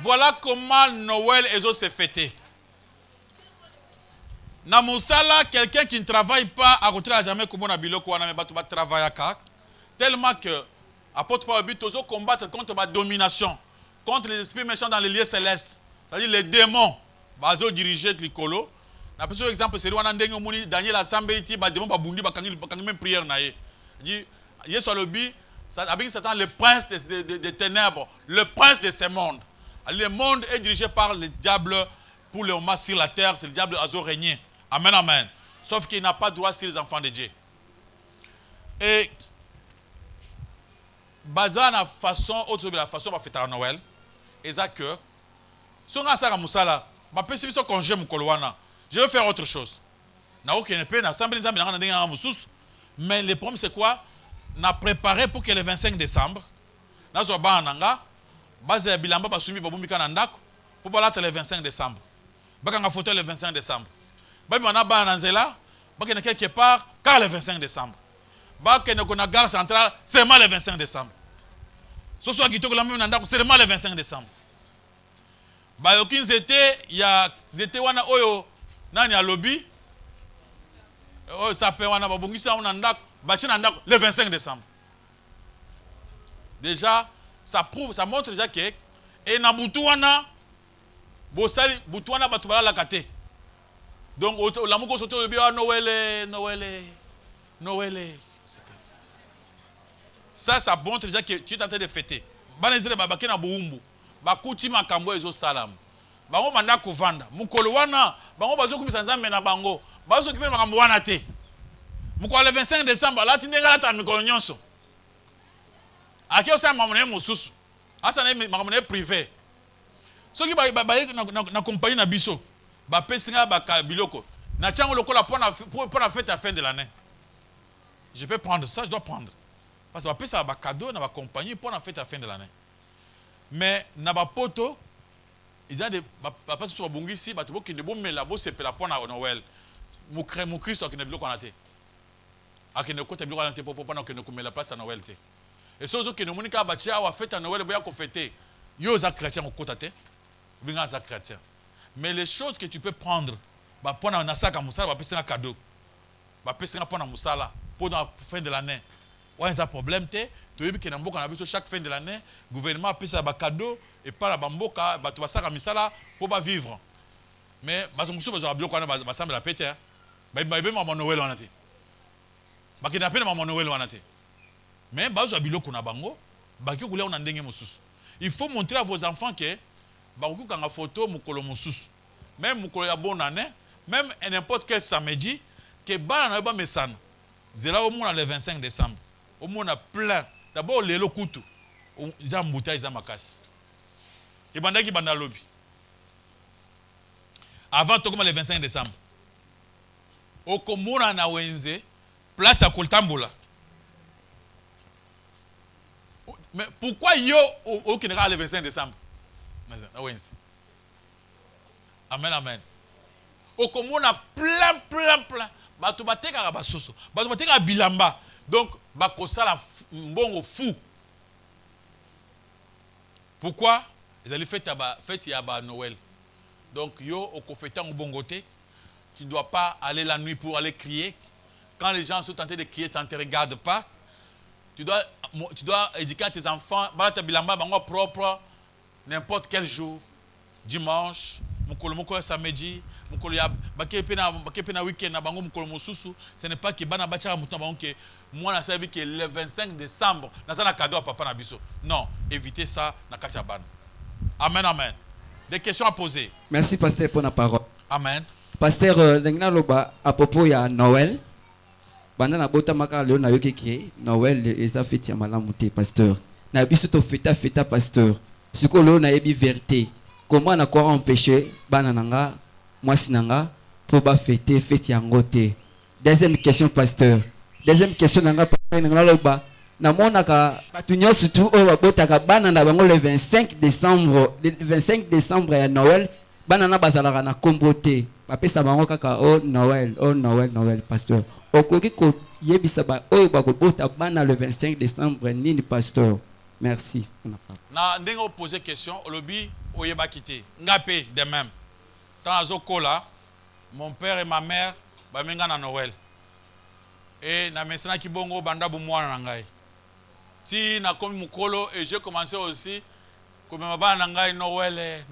Speaker 1: Voilà comment Noël est fêté. Na musala, quelqu'un qui ne travaille pas à côté de jamais comme on a biloko wana me batu ba travailler tellement que apôtre Paul but toujours combattre contre la domination, contre les esprits méchants dans les lieux célestes, c'est-à-dire les démons. Bazo diriger likolo. Na petit exemple c'est wana ndenge moni Daniel asambeliti ba démon ba bundi ba kangi même prière na ye. Dit Yesu alobi avec Satan le prince des ténèbres, le prince de ce monde. Le monde est dirigé par le diable pour le moment sur la terre, c'est le diable qui a régné. Amen, amen. Sauf qu'il n'a pas droit sur les enfants de Dieu. Et baza na façon autre la façon ba fêter Noël eza que songa saka musala ba pesi biso congé mukolo wana je veux faire autre chose na aucun pe na samedi nzambe na ndenge mususu mais le problème c'est quoi na préparé pour que le 25 décembre na zo ba nanga base ya bilamba basumi babumika na ndako pour balata le 25 décembre bakanga photo le 25 décembre ba bana ba na nzela bakena quelque part car le 25 décembre bakena kona gare centrale seulement le 25 décembre ce soit kitoko la même na ndako seulement le 25 décembre ba yokin zete wana oyo nani a lobby oyo sape wana babungisa wana ndako bachi na ndako le 25 décembre déjà ça prouve ça montre déjà que et na butu wana bosali butu wana batu bala kate donc la moko soto le bien Noël ça montre déjà que tu es en train de fêter banezele babaki na buumbu bakuti makambo ezo salam bango manda kovanda mukolo wana bango bazokumisa nzambe na bango bazokipela makambo wana te mukolo le 25 décembre la tindengala ata mikolo nyonso aki osa mamone mususu asa na mamone privé soki ba na compagnie na biso ba pesinga ba biloko na tiango lokola pour la fête à fin de l'année je peux prendre ça je dois prendre parce que ba pesa ba cadeau na ba compagnie pour la fête à fin de l'année mais na ba poto ils ont des papa sur bongisi ba to ki de bomela bo sepela pour na Noël mu Christ qui ne biloko na te akene ko te biloko na te pour na que ne komela place à Noël te et ceux qui ne monika ba tia wa fête à Noël boya ko fêter yo za chrétien ko kotate binga za chrétien mais les choses que tu peux prendre ba pour na saka musala ba pesa cadeau ba pesa pour na musala pour la fin de l'année ouais ça problème te toyebi ke na mboka na biso chaque fin de l'année gouvernement pesa ba cadeau et pas la bamboka ba to basaka misala pour ba vivre mais ba tumusu ba zo biloko na ba samba la pété ba be maman Noël wana te ba ki na pena maman Noël wana te mais ba zo biloko na bango ba ki kula na ndenge mususu il faut montrer à vos enfants que ba ko kanga photo mukolo mususu même mukolo ya bonne année même n'importe quel samedi que ba na ba mesana zela au moins le 25 décembre au moins a plein d'abord les lokutu za mbuta za makasi et bandaki banda lobby avant to comme le 25 décembre au komona na wenze place à Koltambola mais pourquoi yo au qui le 25 décembre na wenze amen au komona plein bato bateka ba soso bato bateka bilamba donc bakosala mbongo fou pourquoi ils allaient fête ya ba Noël donc yo au fêter en bongoté tu ne dois pas aller la nuit pour aller crier quand les gens sont tentés de crier ça ne te regarde pas tu dois éduquer à tes enfants balata bilamba bango propre n'importe quel jour dimanche mukolo samedi mukolo ya bakepena week-end na bango mukolo mususu ce n'est pas que bana bacha mutu bango que moi na sabi que le 25 décembre na ça na cadeau à papa na biso non évitez ça na kacha ban amen des questions à poser.
Speaker 4: Merci pasteur pour la parole.
Speaker 1: Amen.
Speaker 4: Pasteur ndengina loba à propos ya Noël banda na bota maka leo na yoki ki Noël eza fête ya malamu te pasteur na biso to fêta pasteur siko leo na yebi vérité comment na quoi empêcher bana nanga mwasi nanga pour ba fêter fête ya ngote. Deuxième question pasteur nanga pasteur nanga loba na mona ka batunyo surtout o babota ka bana na bango le 25 décembre ya Noël bana na bazalaka na kombote bapesa bango kaka oh Noël pasteur okoki ko yebisa ba oyo bakobota bana le 25 décembre nini pasteur. Merci.
Speaker 1: Na ndenge o poser question olobi oyeba kité ngapé de même tant azokola mon père et ma mère bamenga na Noël et na mesana kibongo banda bu mwana na ngai ti na komi mukolo et j'ai commencé aussi comme ma bana ngai Noël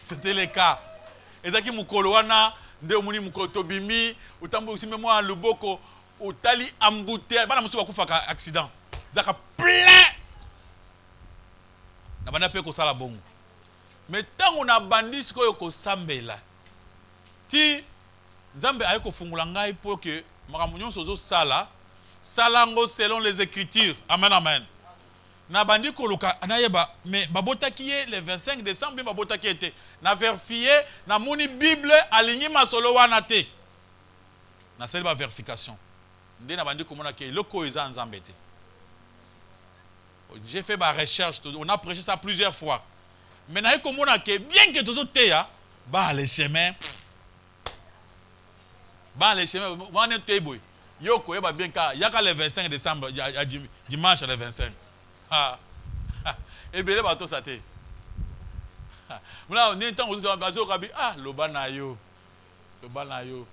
Speaker 1: c'était le cas et zaki mukolo wana nde omuni mukolo tobimi utambo usime moi luboko utali embouteillage bana musu bakufaka accident zaka plein na bana pe ko sala bongo mais tango na bandi sikoyo ko sambela ti Zambe ayeko fungula ngai pour que makambo nyonso zo sala salango selon les écritures. Amen, amen. Na bandi koluka anayeba mais babota qui est le 25 décembre babota qui était na vérifié na moni Bible aligné masolo wana te. Na sel ba vérification. Ndé na bandi komona ke loko eza nzambe te. J'ai fait ma recherche, on a prêché ça plusieurs fois. Maintenant, bien que tous autres ya, les chemins, on est table. Yoko, bien qu'il y a le 25 décembre, il y a dimanche le 25. Et bien, bateau ça te. Maintenant, on est temps où l'obanayo. L'obanayo.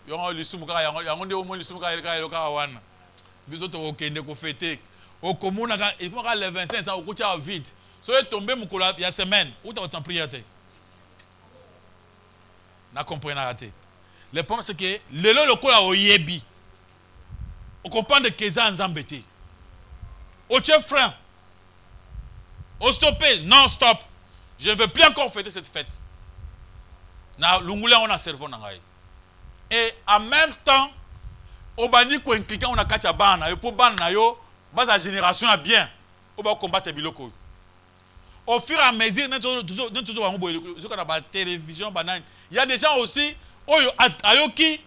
Speaker 1: Yon li sumuka yango nde omoni sumuka eleka wana. Biso to okende ko fêter. Au commun, il faut le 25 ça au côté vide. Si vous tombez il y a semaine, où tu as prière. Na comprenez raté. Le problème c'est que le lokola o yebi. On comprend que ça nzambete. Au chef frein. Au stopper, non stop. Je ne veux plus encore fêter cette fête. Na lungula on a cerveau na ngai. Et en même temps, au bani ko impliqué on a katia bana, et pour bana yo la génération est bien. On va combattre biloko. Au fur et à mesure, la télévision, il y a des gens aussi, ayoki,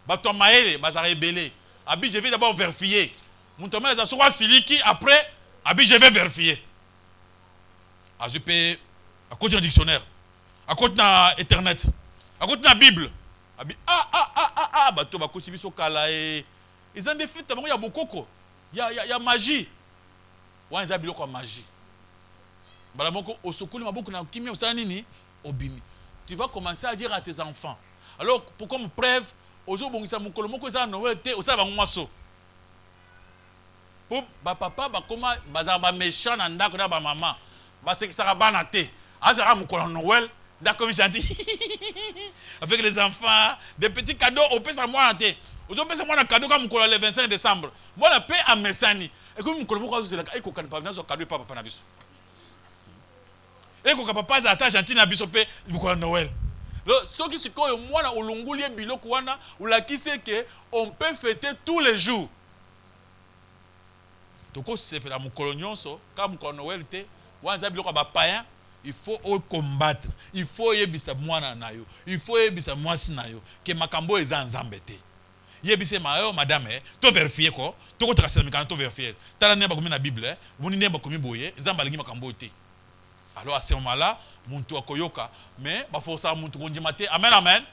Speaker 1: bato maele, baza rebelle. Abi je vais d'abord vérifier. Mon tomé les assois siliki après, abi je vais vérifier. Azupé à côté du dictionnaire, à côté de internet, à côté de la Bible. Abi bato bakosi biso kala et ils ont des faits, il y a beaucoup. Il y a magie. Il y a magie. Tu vas commencer à dire à tes enfants. Alors, pour comme preuve, pour papa, comment méchant dans maman, c'est que ça va banater. Noël, d'accord, avec les enfants, des petits cadeaux, on peut savoir. Aujourd'hui, c'est un cadeau comme le 25 décembre. Moi, la paix à Messani. Et comme je dis, il faut que nous cadeau papa na biso. Et que papa a attaché gentil na biso pe pour Noël. Ce qui c'est que moi na olonguli biloko wana ou la qui c'est que on peut fêter tous les jours. Donc c'est pour la mukolonyonso comme Noël té, wanza biloko ba païen, il faut combattre. Il faut yebisa mwana na yo. Il faut yebisa mwasi na yo que makambo eza nzambe té. Yebise mayo madame to vérifier ko to ko tracé mikana to vérifier tala nemba komi na Bible vuni nemba komi boye nzamba lingi makambo te. Alors à ce moment-là muntu akoyoka mais ba força muntu konjima te. Amen amen.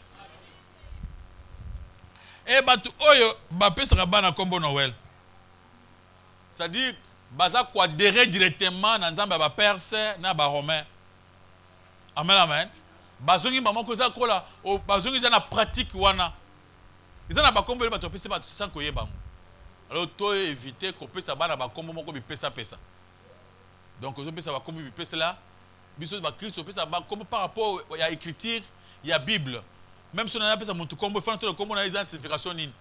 Speaker 1: Et batu oyo ba pesa bana kombo Noël, c'est-à-dire baza ko adhérer directement na nzamba ba perse na ba romain. Amen amen. Bazongi maman ko za kola o bazongi za na pratique wana. Ils ont pas combo les bateaux sans koye bango. Alors toi éviter qu'on peut savoir na ba combo moko bi pesa. Donc on peut savoir combo bi pesa là. Biso ba Christ peut savoir comme par rapport à écriture, il y a Bible. Même si on a pesa montu combo faut le combo na les signification nini.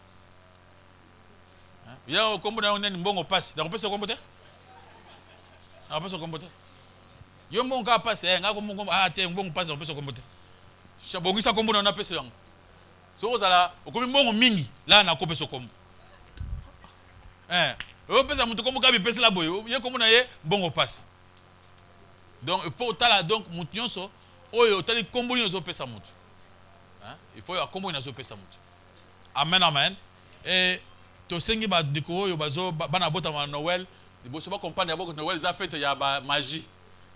Speaker 1: Il y a combo na on mbongo passe. Donc on peut se combo te? On peut se combo te. Yo mbongo passe ngako mbongo te mbongo passe on peut se combo te. Chabongi sa combo na on a pesa yango. So ozala okomi mbongo mingi là na kope sokombo o pesa mutu kombo ka bi pesa la boyo ye kombo na ye mbongo passe donc pour tala donc mutu nyonso oyo tali kombo nyonso pesa mutu il faut ya kombo nyonso pesa mutu. Amen amen. Et to sengi ba diko oyo bazo bana bota ma Noël boso ba comprendre d'abord que Noël za fête ya ba magie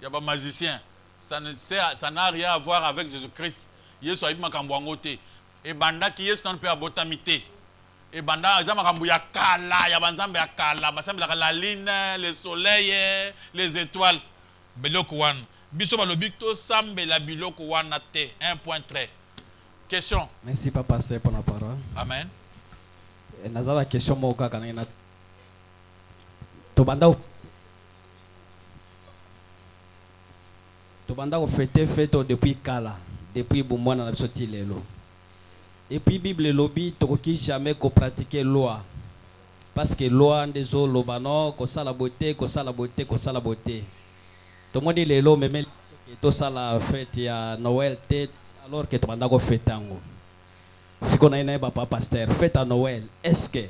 Speaker 1: ya ba magicien ça n'a rien à voir avec Jésus-Christ. Yesu ayibi makambo yango te. Et banda qui est dans le pays à botamité. Et banda za makambo ya kala ya banzambe ya kala basambe la lune, le soleil, les étoiles. Biloko wan. Biso balobi to sambe la biloko wana te. 1.3. Question.
Speaker 4: Merci papa pasteur pour la parole.
Speaker 1: Amen.
Speaker 4: Nazala question mo kaka na to banda ko fête depuis kala, depuis bomwana na soti lelo. Et puis Bible lobby tokoki jamais ko pratiquer loi parce que loi ndezo lobano ko sala beauté to moni lelo meme to sala fête ya Noël te alors que to banda ko fête ango siko na ina ba pasteur fête à Noël est-ce que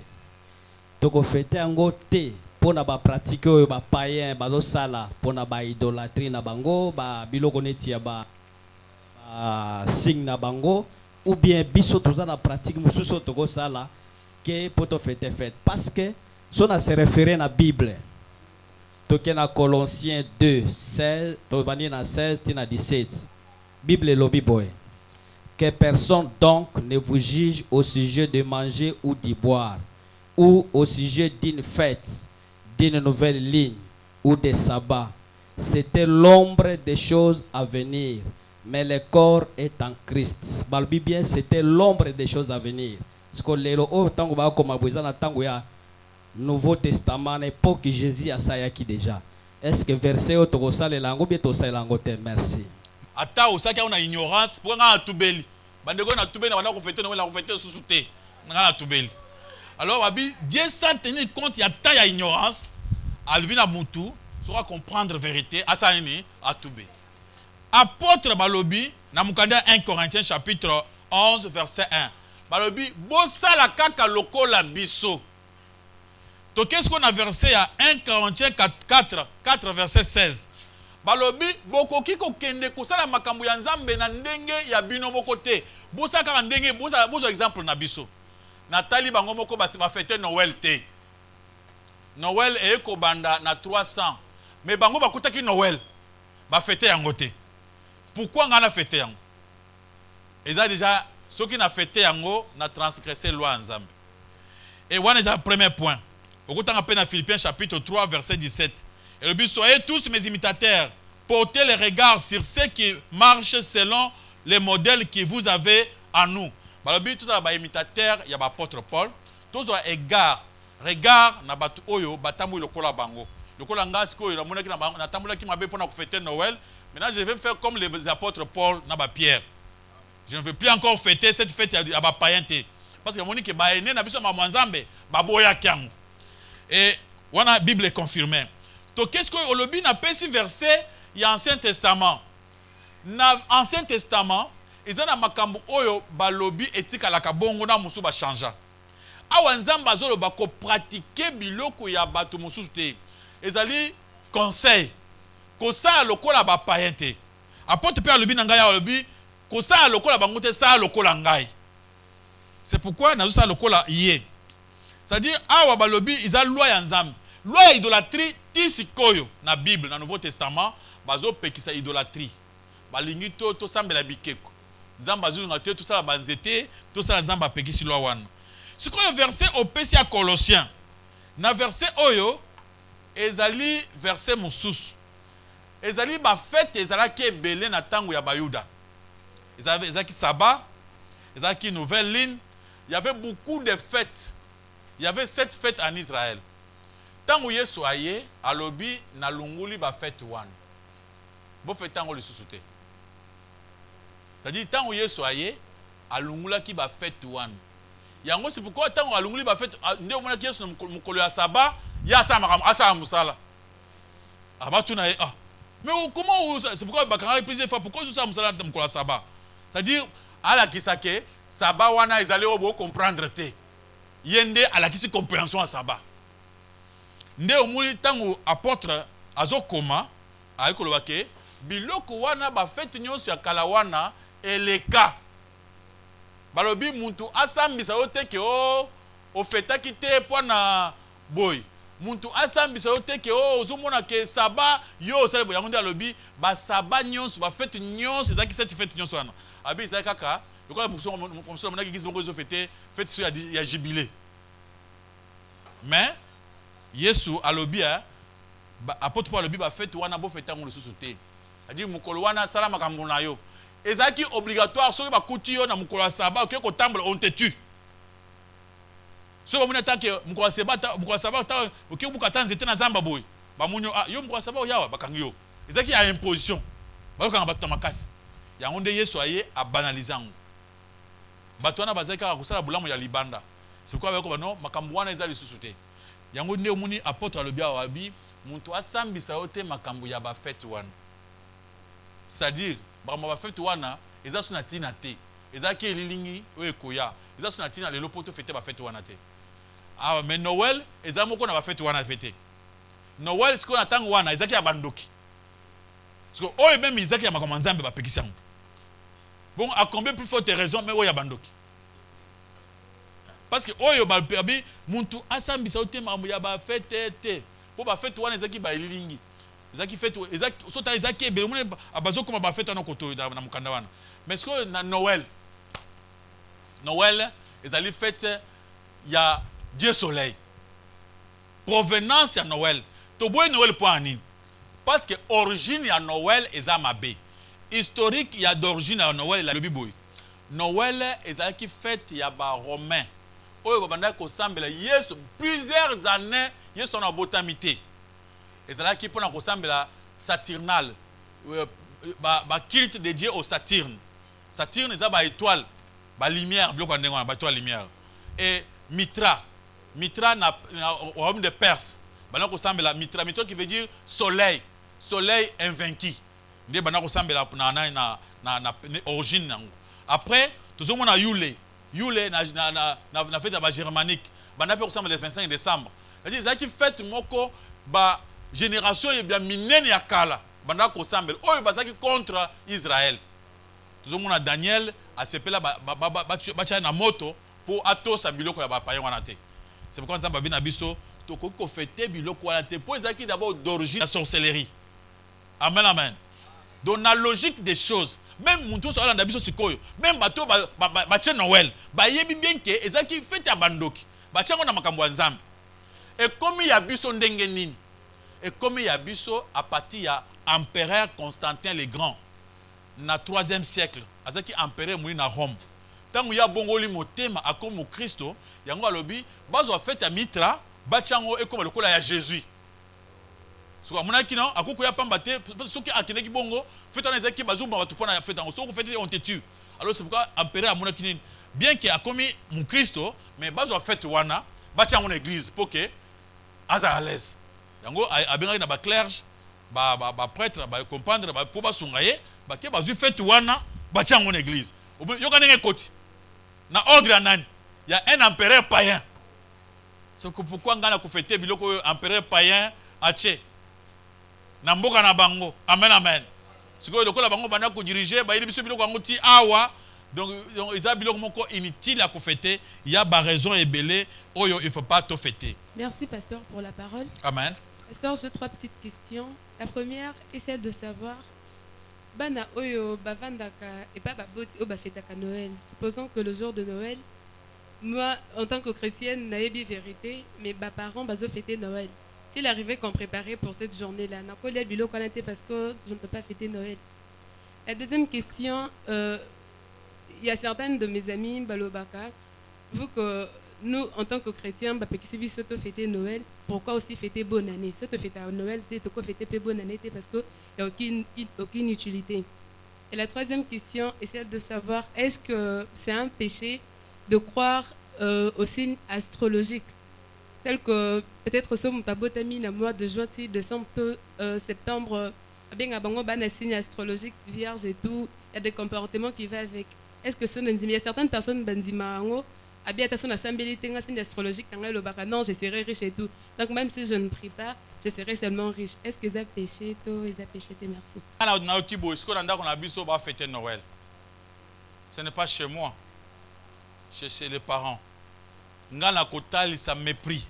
Speaker 5: toko fete yango te pona ba pratique oyo ba païen bazo sala pona ba idolâtrie na bango ba biloko neti ya ba signe na bango ou bien biso toza na pratique mususu toko sala que poto fete fête parce que so na se référer na Bible toke na Colossiens 2 16 to bani na 16 tina 17 Bible lobi boy que personne donc ne vous juge au sujet de manger ou d'y boire ou au sujet d'une fête, d'une nouvelle ligne ou des sabbats. C'était l'ombre des choses à venir, mais le corps est en Christ. Balbi bien, c'était l'ombre des choses à venir. Ce que les lois tango ba comme abouizana tango ya Nouveau Testament époque Jésus a sayaki déjà. Est-ce que verset au togo sale lango bien to sale lango te merci.
Speaker 1: Ata osaka on a ignorance pour nga tubeli. Bandeko na tubeli na bana ko fete na ko fete susute. Nga tubeli. Alors, Dieu sans tenir compte, il y a tant d'ignorance. Albina Moutou, saura comprendre la vérité. Asanini, à Toubé. Apôtre Balobi, dans 1 Corinthiens chapitre 11, verset 1. Balobi, bossa la kaka loko la biso. Donc, qu'est-ce qu'on a versé à 1 Corinthiens 4, verset 16. Balobi, boko kiko kende kusala makambu ya nzambe na ndenge ya bino bokote. Bossa kaka ndenge, bossa exemple na biso. Nathalie bango moko ba fête Noël te. Noël e ko banda na 300. Mais bango ba kutaki Noël ba fête yango te. Pourquoi ngana fête yango? Eza déjà ceux qui na fête yango na transgressé loi nzambe. Et wana eza premier point. Okutanga pe na Philippiens chapitre 3 verset 17. Et le but soyez tous mes imitateurs, portez les regards sur ceux qui marchent selon les modèles que vous avez en nous. Balobi tout ça ba imitateur ya ba apôtre Paul tous ont égard regard na batu oyo batambu lokola bango lokola ngasi ko na monaki na tambula ki mabe pona ko fêter Noël. Maintenant je vais faire comme les apôtres Paul na ba Pierre. Je ne veux plus encore fêter cette fête ya ba païen te parce que monique ba ene na biso ma mwanzambe ba boya kyang. Et wana Bible est confirmée. To qu'est-ce que olobi na pesi verset ya Ancien Testament. Na Ancien Testament ezana makambo oyo balobi etika la kabongo na musu ba changea. Awa nzamba zolo ba ko pratiquer biloko ya bato musu te. Ezali conseil. Ko sa lokola ba païen te. Apôtre Pierre lobi na ngai alobi ko sa lokola bango te sa lokola ngai. C'est pourquoi na sa lokola yé. C'est-à-dire awa balobi ezali loi ya nzambe. Loi ya idolâtrie tisikoyo na Bible na Nouveau Testament bazo pekisa idolâtrie. Balingi to sambela bikeko. Nzamba zunga te tout ça la banzete tout ça nzamba pekisi loi wana. Ce qu'on verset au PC à Colossiens. Na verset oyo ezali verset mususu. Ezali ba fête ezalaki ebele na tango ya Bayuda. Ezalaki sabbat, ezalaki nouvelle ligne, il y avait beaucoup de fêtes. Il y avait 7 fêtes en Israël. Tango Yesu aye alobi na lunguli ba fête wana. Bo fête tango le susute. C'est-à-dire tant où Yesu aye alungula ki ba fête wana. Yango c'est pourquoi tant où alunguli ba fête nde omona ki Yesu mukolo ya saba ya asa musala. Abatu na ah. Mais comment c'est pourquoi bakanga plusieurs fois pourquoi ça musala mukolo ya saba. C'est-à-dire ala kisake saba wana ezali obo comprendre te. Yende ala kisi compréhension à saba. Nde omuli tango apôtre azokoma ayikolo bake biloko wana ba fête nyonso ya kala wana eleka balobi muntu asambisa yote ke o fetaki te pona boy muntu asambisa yote ke ozomona ke saba yo sale boy yango alobi ba saba nyonso ba fête nyonso ezaki cette fête nyonso wana abi ezaki kaka lokola muso mona ki kizo zo fête so ya jubilé mais Yesu alobi apôtre Paul alobi ba fête wana bo fête ngo lisusu te c'est-à-dire mukolo wana sala makambo na yo ezaki obligatoire soki bakuti yo na mukolo ya saba oke kotambola on te tue soki omoni atake mukolo ya saba oke buka ta nzete na zamba boye bamunyo yo mukolo ya saba oyawa bakangi yo ezaki ya imposition bayokanga bato na makasi yango nde Yesu aye abanalize yango bato wana bazali kaka kosala bolamu ya libanda c'est pourquoi bayoko bano makambo wana eza lisusu te yango nde omoni apôtre alobi awa abi muntu asambisa yo te makambo ya bafete wana. C'est-à-dire bama bafete wana eza so na tina te ezaki elilingi oyo ekoya eza so na tina lelo poto fete bafete wana te Ah, mais Noël, ils ont qu'on fait wana pété. Noël, ce qu'on attend wana, ils ont qui abandoki. Parce que oh même ils ont qui a commencé à me pékisang. Bon, à combien plus forte raison, mais oh abandoki. Parce que oh yo ba perbi, muntu asambi sa otema ya ba fête pour ba fête wana ils ont qui ba lilingi. Ils ont qui fait, ils ont qui be mon abazo comme ba fête na koto na mukanda wana. Mais ce que na Noël, ils allaient fête il y a Dieu soleil. Provenance à Noël. Toboy Noël pour Anine. Parce que origine à Noël est à Mabé. Historique il y a d'origine à Noël la Bible. Noël est qui fête il y a ba romain. Oyo babanda ko sambela Yesu plusieurs années Yesu on a botamité. Et là qui pour na ko sambela Saturnal. Ba culte dédié au Saturne. Saturne est ba étoile, ba lumière, bloc en ba étoile lumière. Et Mitra na au royaume de Perse. Bana ko sambela Mitra qui veut dire soleil, soleil invaincu. Ndé bana ko sambela na origine nango. Après, tout le monde a Yule na fête ba germanique. Bana pe ko sambela le 25 décembre. C'est-à-dire ça qui fête moko ba génération et bien minene ya kala. Bana ko sambela oyo bazaki contre Israël. Tout le monde a Daniel a sepela ba na moto pour atosa biloko ya ba payen wana te. C'est pourquoi nous avons dit que nous avons fêté biloko wana te pour qui d'abord d'origine la sorcellerie. Amen amen. Donc la logique des choses, même mutu so ala biso sikoyo, même bato ba tche Noël, ba yebi bien que ezaki fête ya bandoki. Ba tchango na makambo nzambe. Et comme il y a biso ndenge nini. Et comme il y a biso à partir ya empereur Constantin le Grand na 3e siècle, azaki empereur mouyi na Rome. Tant qu'il y a bongoli motema à comme Christo, yango alobi bazo fête ya Mitra, bachango et comme le kola ya Jésus. So amona kino akoko ya pamba te parce que akene ki bongo fête na ezaki bazo ba tu pona ya fête en so ko fête on te tue. Alors c'est pourquoi empereur amona kini bien que a commis mon Christo, mais bazo fête wana bachango na église pour que aza à l'aise. Yango abenga na ba clerge ba prêtre ba comprendre ba pour ba sungaye ba ke bazo fête wana bachango na église. Yoka nenge koti. Na ordre anani, il y a un empereur païen. C'est pourquoi on a fêté biloko empereur païen ache. Na mboka na bango. Amen amen. C'est que lokola bango bana ko diriger ba biso biloko ngo ti awa. Donc ils a biloko moko inutile à fêter, il y a ba raison et belé oyo il faut pas tout fêter.
Speaker 6: Merci pasteur pour la parole.
Speaker 1: Amen.
Speaker 6: Pasteur, j'ai 3 petites questions. La première est celle de savoir bana oyo bavandaka et pas baboti o bafetaka Noël. Supposons que le jour de Noël, moi en tant que chrétienne naebi vérité, mais mes parents bazo fêter Noël. S'il arrivait qu'on préparait pour cette journée-là, n'a pas bilo connaître parce que je ne peux pas fêter Noël. La deuxième question, il y a certaines de mes amis balobaka, vu que nous en tant que chrétiens, si surtout fêter Noël, pourquoi aussi fêter bonne année? Si tu fêtes Noël, tu peux fêter bonne année parce qu'il n'y a aucune utilité. Et la troisième question est celle de savoir, est-ce que c'est un péché de croire aux signes astrologiques, tels que peut-être ce motabotami le mois de juin, décembre, septembre, bien avant un signe astrologique, vierge et tout, il y a des comportements qui vont avec. Est-ce que il y a certaines personnes qui habitation assemblée signe astrologique non, je serai riche et tout. Donc même si je ne prie pas, je serai seulement riche. Est-ce que ça péché tout, ils ont péché merci.
Speaker 1: Ce n'est pas chez moi, chez les parents. Ngana kotali ça mépris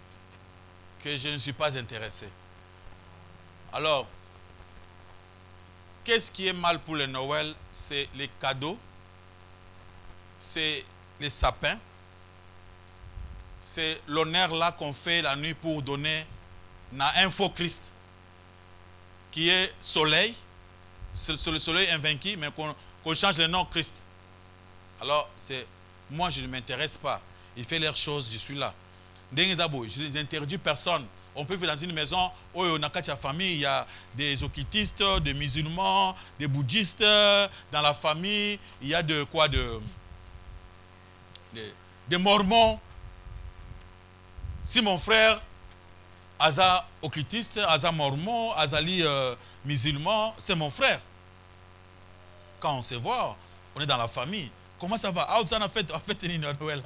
Speaker 1: que je ne suis pas intéressé. Alors, qu'est-ce qui est mal pour le Noël? C'est les cadeaux, c'est les sapins, c'est l'honneur là qu'on fait la nuit pour donner un faux Christ qui est soleil, c'est le soleil invaincu, mais qu'on change le nom Christ. Alors, moi je ne m'intéresse pas. Il fait leurs choses, je suis là. Je n'interdis personne. On peut vivre dans une maison où on a quatre familles, il y a des occultistes, des musulmans, des bouddhistes. Dans la famille, il y a des mormons. Si mon frère Aza occultiste, Aza mormon, Azali musulman, c'est mon frère. Quand on se voit, on est dans la famille. comment ça va? Ah, ça a fait Noël.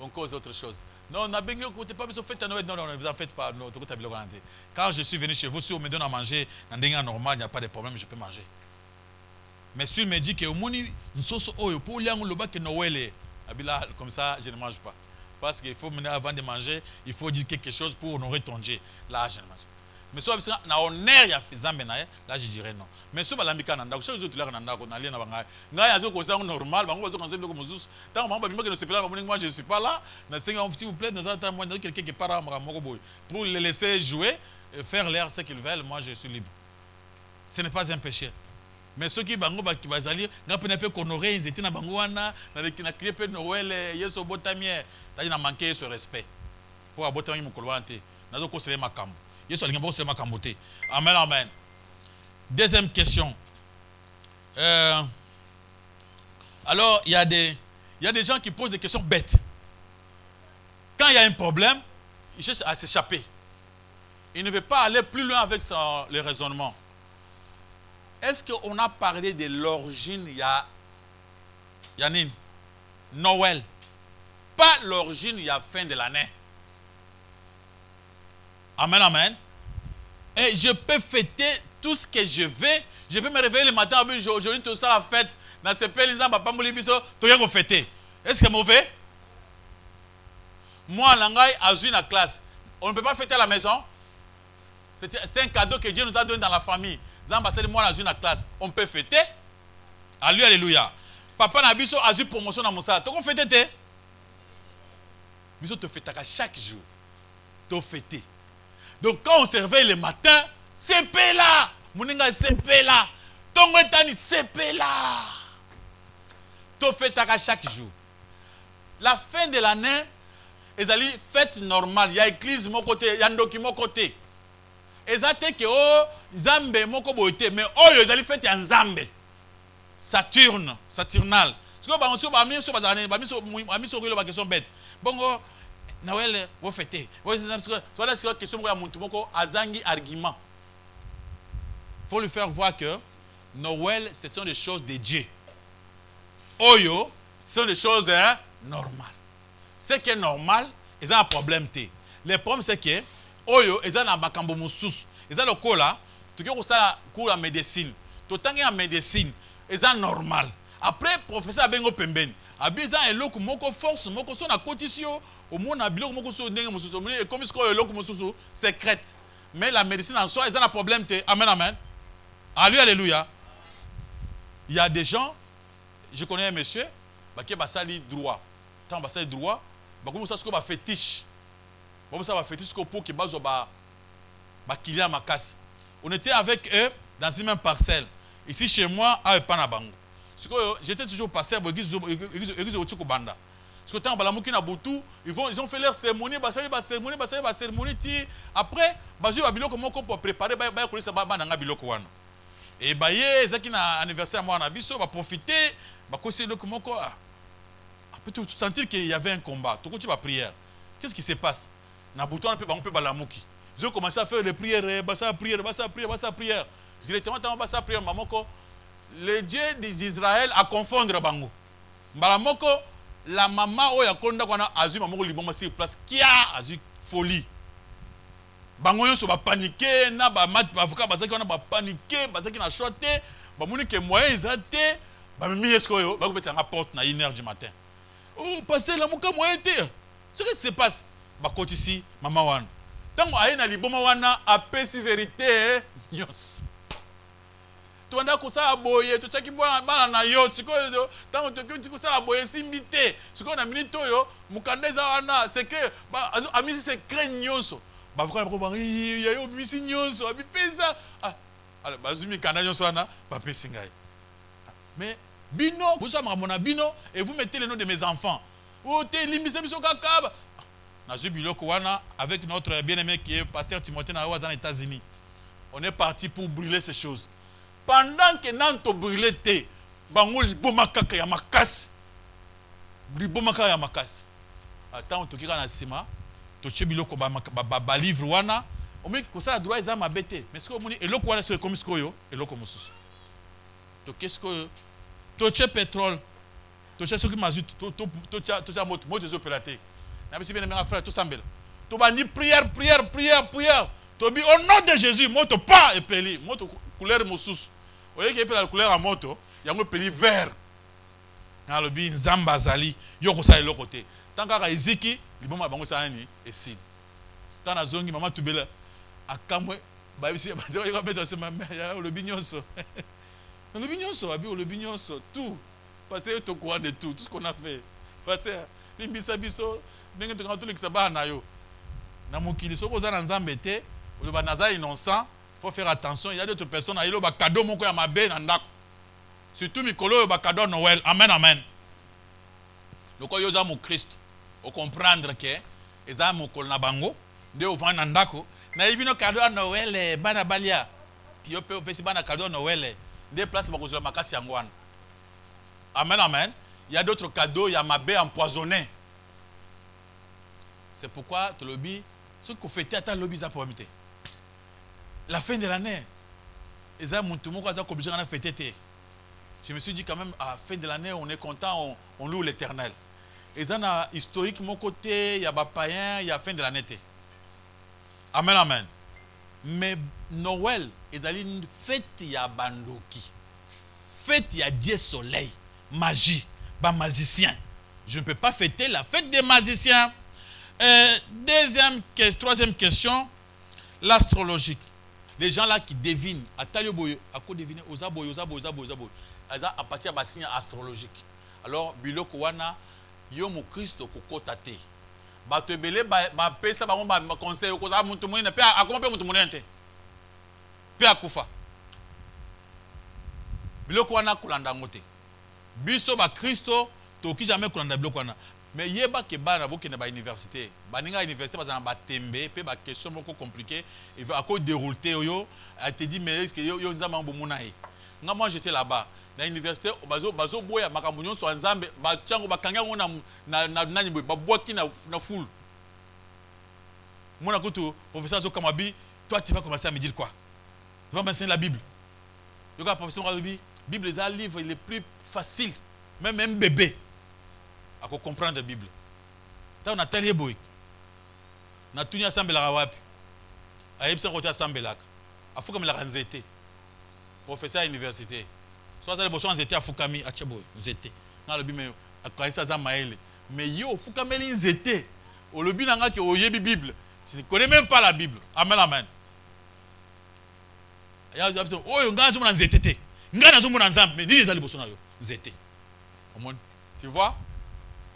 Speaker 1: On cause autre chose. Non, on a bien écouté pas besoin de fête à Noël. Non, non, ne vous en faites pas. Non, quand je suis venu chez vous, si on me donne à manger, dans des normal, il n'y a pas de problème, je peux manger. Mais si il me dit que au moins une sauce pour aller le bac Noël, comme ça, je ne mange pas. Parce qu'il faut mener avant de manger, il faut dire quelque chose pour honorer ton Dieu. Là, je ne mange pas. Mais si on a honneur, il y a là, je dirais non. Mais si on a l'ambiance, chaque jour, tu l'as normal, moi je ne suis pas là. S'il vous plaît, quelqu'un qui part pour les laisser jouer, faire l'air ce qu'ils veulent, moi je suis libre. Ce n'est pas un péché. Mais ceux qui bango qui bazali, n'a pas honoré, ils étaient dans bangoana, na crié pe Noël, yeso botamie, t'as manqué ce respect. Pour abotamie mon kolwante, n'a pas conseillé ma cambo. Yeso a pas ma camboté. Amen, amen. Deuxième question. Alors, il y a des gens qui posent des questions bêtes. Quand il y a un problème, ils cherchent à s'échapper. Ils ne veulent pas aller plus loin avec le raisonnement. Est-ce qu'on a parlé de l'origine, Yanine? Noël. Pas l'origine, il y a fin de l'année. Amen, amen. Et je peux fêter tout ce que je veux. Je peux me réveiller le matin, aujourd'hui, tout ça, la fête. Dans ce pays, les gens ne peuvent pas fêter. Est-ce que c'est mauvais? Moi, Langai, a eu une classe. On ne peut pas fêter à la maison. C'était un cadeau que Dieu nous a donné dans la famille. Moi, dans une classe, on peut fêter. Alléluia. Papa Nabiso a eu promotion dans mon salaire. Tu peux fêter. Biso te fête chaque jour. Tu fêter. Donc quand on se réveille le matin, c'est là. Moninga c'est là. Ton etani c'est là. Tu fêtes chaque jour. La fin de l'année, ils allaient fête normale. Il y a église mon côté, il y a un document côté. Ils ont que oh Zambé moko boité mais oh ils allaient fête en Zambé. Saturnal. Ce que ba on ba mi so bazane ba mi so ko question bête. Bongo Noël vous fêter. Voilà c'est question ya muntu moko azangi argument. Faut lui faire voir que Noël ce sont des choses de Dieu. Oyo ce sont des choses normales. Ce qui est normal, ils ont un problème. Le problème c'est que Oyo ils ont un makambo mususu. Ils ont le cola. Tu as ça cours en médecine. Tu as en médecine. C'est normal. Après, professeur Bengo Pemben. Abiza et loko moko force moko son na cotisio. Au moins na biloko moko so ndenge mususu. Et comme ce que loko mususu secrète. Mais la médecine en soi, ils ont un problème. Amen, amen. Alléluia. Il y a des gens, je connais un monsieur, qui a sali droit. Tant basali droit, comme ça ce qu'on va fétiche. Comme ça va fétiche pour que bazo ba qu'il y a ma casse. On était avec eux dans une même parcelle. Ici chez moi, à Panabango. J'étais toujours pasteur, ils ont fait leur cérémonie, après, pour préparer, et ils ont anniversaire, ils ont profité, après tu sentir qu'il y avait un combat, tu continues la prière. Qu'est-ce qui se passe? Ils ont commencé à faire des prières, prière. Directement, dans prière, le Dieu d'Israël a confondre bango. Mbalamoko, la maman oya konda kwana azu mamoko liboma sur place qui a azu folie. Bango yo so ba paniquer na ba mat ba avocat bazaki wana ba paniquer bazaki na choter ba moni ke moyen ezate ba mimi esko yo ba ko betanga porte na 1h du matin. Oh passer la muka moyen te. Ce qui se passe ba koti ici maman wana. Tango aye na liboma wana apesi vérité nyos. Tu vas dire que ça a boyé, tu sais qu'il boit na yo, tu sais tant que ça a boyé simbité, tu sais qu'on a minito yo, mukandeza wana secret, amisi secret nyonso, ba vuka na il y a yo misi nyonso, abi pesa, alors bazumi kanda nyonso wana, ba pesi ngai. Mais bino, vous savez mon bino et vous mettez le nom de mes enfants. Oh te limbise biso kakaba. Na zubiloko wana avec notre bien-aimé qui est pasteur Timothée na aux États-Unis. On est parti pour brûler ces choses. Pendant que nanto brûlé te, bango liboma kaka ya makasi. Liboma kaka ya makasi. Attends, to kika na sima, to chebiloko ba livre wana, o meki ko sala droit ezama bete. Mais ce que moni eloko wana c'est comme ce koyo, eloko mosusu. To qu'est-ce que toche pétrole, toche ce qui mazut, toche moto, moto des opérateurs. N'a pas bien mes frères, tout semble. Tu vas dire prière. Tu dis au nom de Jésus, moto pas et peli, moto couleur moussous. Vous voyez qu'il y a la couleur à moto, il y a un peli vert. Dans le bin Zamba Zali, yoko sa l'autre côté. Tant qu'à Ezeki, il bon ma bango sa ani et si. Tant na zongi maman tubela, akamwe, ba bisi ba dire va mettre ma mère le bignonso. Le bignonso, abi le bignonso, tout. Parce que tu courant de tout ce qu'on a fait. Parce que limbisa biso, ndenge to kanto lekisaba na yo. Na mokili soko za na nzambe te, le banaza innocent, faut faire attention, il y a d'autres personnes a yelo ba cadeau moko ya mabe na ndako. Surtout mikolo ba cadeau Noël. Amen. Le ko yoza mo Christ. O comprendre que eza mokolo na bango, nde o vana ndako, na ibino cadeau à Noël bana balia. Yo pe opesi bana cadeau Noël, nde place ba kozula makasi yango wana. Amen. Il y a d'autres cadeaux, il y a mabe empoisonné. C'est pourquoi tu lobby, ce qu'on fait à ta lobby ça pour imiter. La fin de l'année, eza muntu moko aza obligé na fêter. Je me suis dit quand même, à la fin de l'année, on est content, on loue l'Éternel. Et ça, historique, mon côté, il y a des païens, il y a la fin de l'année. Amen. Mais Noël, il y a une fête, il y a Bandoki. Fête, il y a Dieu soleil, magie, magicien. Je ne peux pas fêter la fête des magiciens. Troisième question, l'astrologique. Les gens là qui devinent, à quoi deviner, ozaboy. À partir de signe astrologique. Alors, biloko wana yomo Christ kokota te. Ba te belé ba pesa ba ngomba conseil ko za muntu munene pe akoma pe muntu munene te. Pe akufa. Biloko wana kulanda ngote. Biso ba Christo to ki jamais kulanda biloko wana. Mais yeba ke bana boke na ba université. Ba ninga université ba za ba tembe pe ba question moko compliqué il va encore dérouler yo a te dit mais est-ce que yo nzamba mbomuna e. Nga moi j'étais là-bas. Dans l'université, bazo boya makambo nyonso nzambe ba tiango bakanga ngona na nani boy ba boaki na foule. Mon akutu professeur zo kamabi, toi tu vas commencer à me dire quoi? Tu vas m'enseigner la Bible. Le gars professeur Kamabi, Bible est un livre le plus facile, même un bébé à comprendre la Bible. Tant on a tellement boy. Na tunya ensemble la wapi. Ayebisa côté ensemble là. Afu comme la ranzete. Professeur à l'université. Soit ça les besoins étaient à Fukami à Tchabo, zété. Dans le bime à Kaisa Zamaël. Mais yo Fukami les zété. Au lobby nanga qui oyebi Bible. Tu ne connais même pas la Bible. Amen. Ya zabso oh ngana zo na zété. Ngana zo na nzambe mais ni les ali bosona yo zété. Tu vois?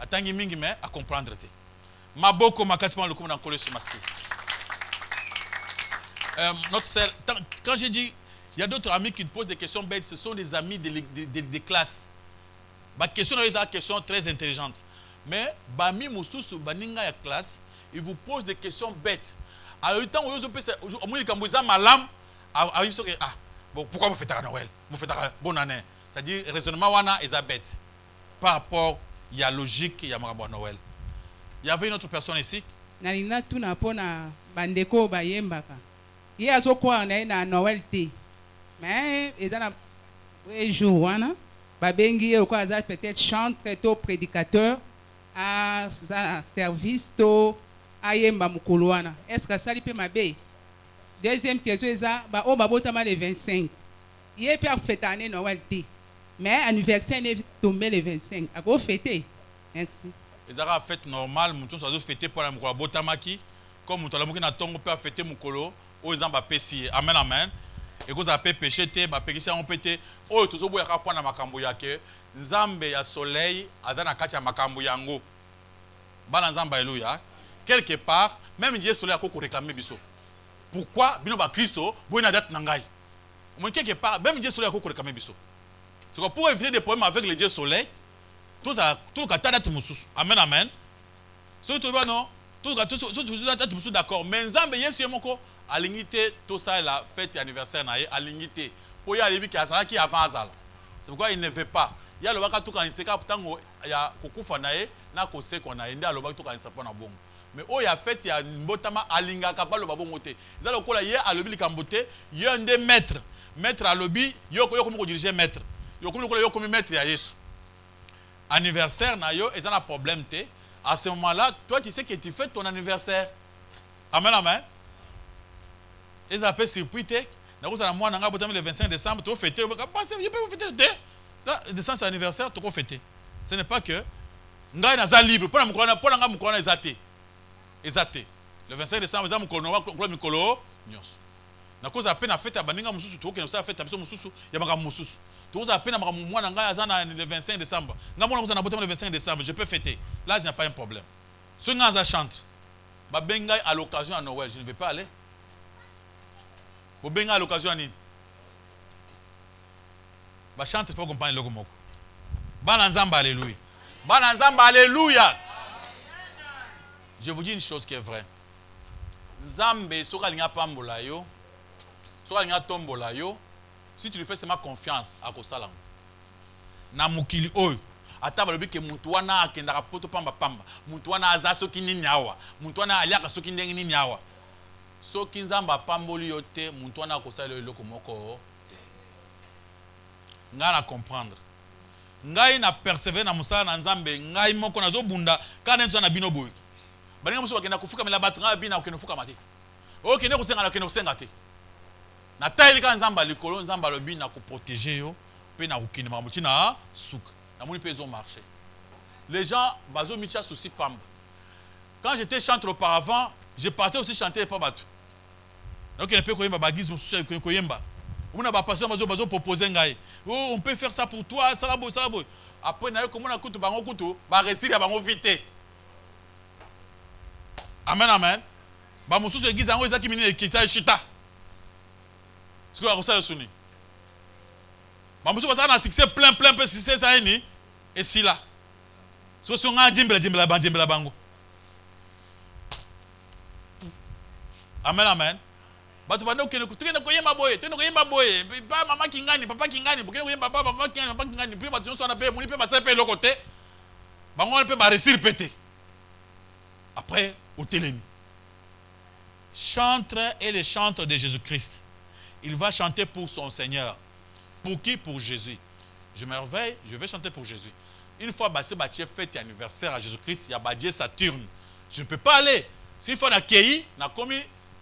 Speaker 1: Atangi mingi mais à comprendre te. Maboko makasima le comme dans collège massi. Notre sœur quand j'ai dit il y a d'autres amis qui te posent des questions bêtes, ce sont des amis de classe. Ma question est une question très intelligente. Mais bami mususu baninga ya classe, ils vous posent des questions bêtes. Alors le temps où vous pensez au moins quand vous avez malam, bon pourquoi vous faites à Noël? Vous faites à bonne année. C'est-à-dire raisonnement wana est bête. Par rapport il y a logique, il y a marabo Noël. Il y avait une autre personne ici.
Speaker 7: Nalina tuna pona bandeko bayembaka. Il y a zo kwa na Noël te. Mais ils ont un jour, babengi ou quoi, peut-être chantre, to prédicateur, à service, to ayemba mukuluana. Est-ce que ça lui peut m'abeiller? Deuxième question, ça, bah on va botter les 25. Il est pas fêté année Noël té, mais anniversaire est tombé les 25. À quoi fêter? Merci.
Speaker 1: Ils ont fête normale, nous sommes fêtés pour la mukula botamaki, comme nous avons na tongo peut fêter mukolo, aux gens va pécier. Amen. Et vous avez péché, vous avez péché, vous péché. Oh, tout ça, vous avez fait makambo yake. Nzambe ya soleil, azana kati ya makambo yango. Bana nzamba eluya. Quelque part, même Dieu soleil a quoi réclamer biso. Pourquoi bino ba Christo, vous na date nangai. Au quelque part, même Dieu soleil a quoi réclamer biso. C'est quoi pour éviter des problèmes avec le Dieu soleil. Tout ça, tout le cas date musus. Amen. So tu vois non? Tout le date musus d'accord. Mais nzambe yesu yemoko aligné tout ça la fête anniversaire na aligné pour y aller qui a qui avant azal. C'est pourquoi il ne veut pas. Il y a le baka tout quand il se cap tango ya kokufa na ye na kose ko na enda le baka tout quand il s'apona bongo. Mais oh ya fête ya mbotama alinga ka ba le babongo te. Za lokola ye alobi likambote ye ndé maître à lobi yo ko diriger maître. yo comme maître ya Yesu. Anniversaire na yo, ils ont un problème te. À ce moment-là, toi tu sais que tu fais ton anniversaire. Amen, amen. Ils appellent surpris te. Dans le mois le 25 décembre, tu fêter. Je peux vous fêter le thé. Là, le décembre c'est anniversaire, tu peux fêter. Ce n'est pas que ngai naza libre. Pour nga mukona ezate. Ezate. Le 25 décembre, za mukolo wa mikolo nyos. Na cause à peine à fête à baninga mususu, tu okena sa fête à biso mususu, ya maka mususu. Tu osa peine à maka mwana ngai azana le 25 décembre. Nga mwana kozana botem le 25 décembre, je peux fêter. Là, il n'y a pas un problème. Si nga za chante, ba bengai à l'occasion à Noël, je ne vais pas aller. Vous bengai à l'occasion à Nini. Ba chante, il faut comprendre le moko. Bananzamba, alléluia. Bananzamba, alléluia. Je vous dis une chose qui est vraie. Nzambe, soka linga pambola yo, soka linga tombola yo, si tu lui fais seulement confiance à Kosalam. Na mukili oyo, ata balobi ke muntu wana akendaka poto pamba pamba, muntu wana aza soki nini awa, muntu wana aliaka soki ndenge nini awa. Soki nzamba pamboli yo te, muntu wana akosala eloko moko te. Nga na comprendre. Ngai na persévérer na musala na nzambe, ngai moko nazo bunda, kana ntu na bino boy. Baninga muso bakenda kufuka mela batu nga bina okenda kufuka mate. Okende kusenga na okenda kusenga te. Na tayi ka nzamba likolo nzamba lobi na ko protéger yo, pe na kokende mamuti na suka. Na moni pe zo marché. Les gens bazo micha souci pamba. Quand j'étais chanteur auparavant, je partais aussi chanter pas batu. Donc il ne peut koyemba bagise mususu koyemba. On a pas passé bazo proposer ngai. Oh, on peut faire ça pour toi, ça la boy. Après na yo comme na kutu bango kutu, ba réussir ya bango vite. Amen, amen. Ba mususu église yango ezaki minene ekita chita. Ce que ça le suni. Ba mususu ça na succès plein succès ça ni et si là. So so nga jimbela bango. Amen, amen. Batu bando kele kutukena koyemba boye, tendo koyemba boye. Ba mama kingani, papa kingani, bokene koyemba papa kingani, puis batu so na pe moni pe ba sepe le côté. Bango on peut ba réussir péter. Après au télémi. Chantre et le chantre de Jésus-Christ. Il va chanter pour son Seigneur. Pour qui? Pour Jésus. Je merveille, je vais chanter pour Jésus. Une fois bassé bâti fête anniversaire à Jésus-Christ, il y a bâti Saturne. Je ne peux pas aller. Si une fois na kei, na komi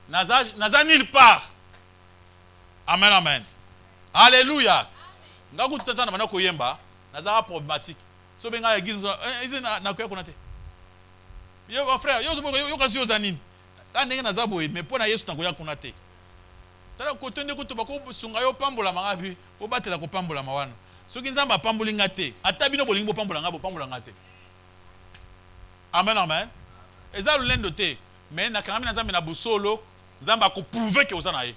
Speaker 1: naza nulle part. Amen, amen. Alléluia. Nga kutata na manako yemba, naza problématique. So benga église na koya konate. Yo frère, yo kasi yo zanini. Ka ndenge naza boye, mais pona Yesu na koya konate. Tala kotonde kutu bako sunga yo pambola mangabi, o batela ko pambola mawana. Soki nzamba pamboli ngate, ata bino bolingi bo pambola ngate. Amen, amen. Eza lulendo te, mais na kangami na nzambe na busolo, nzamba ko prouver que oza na ye.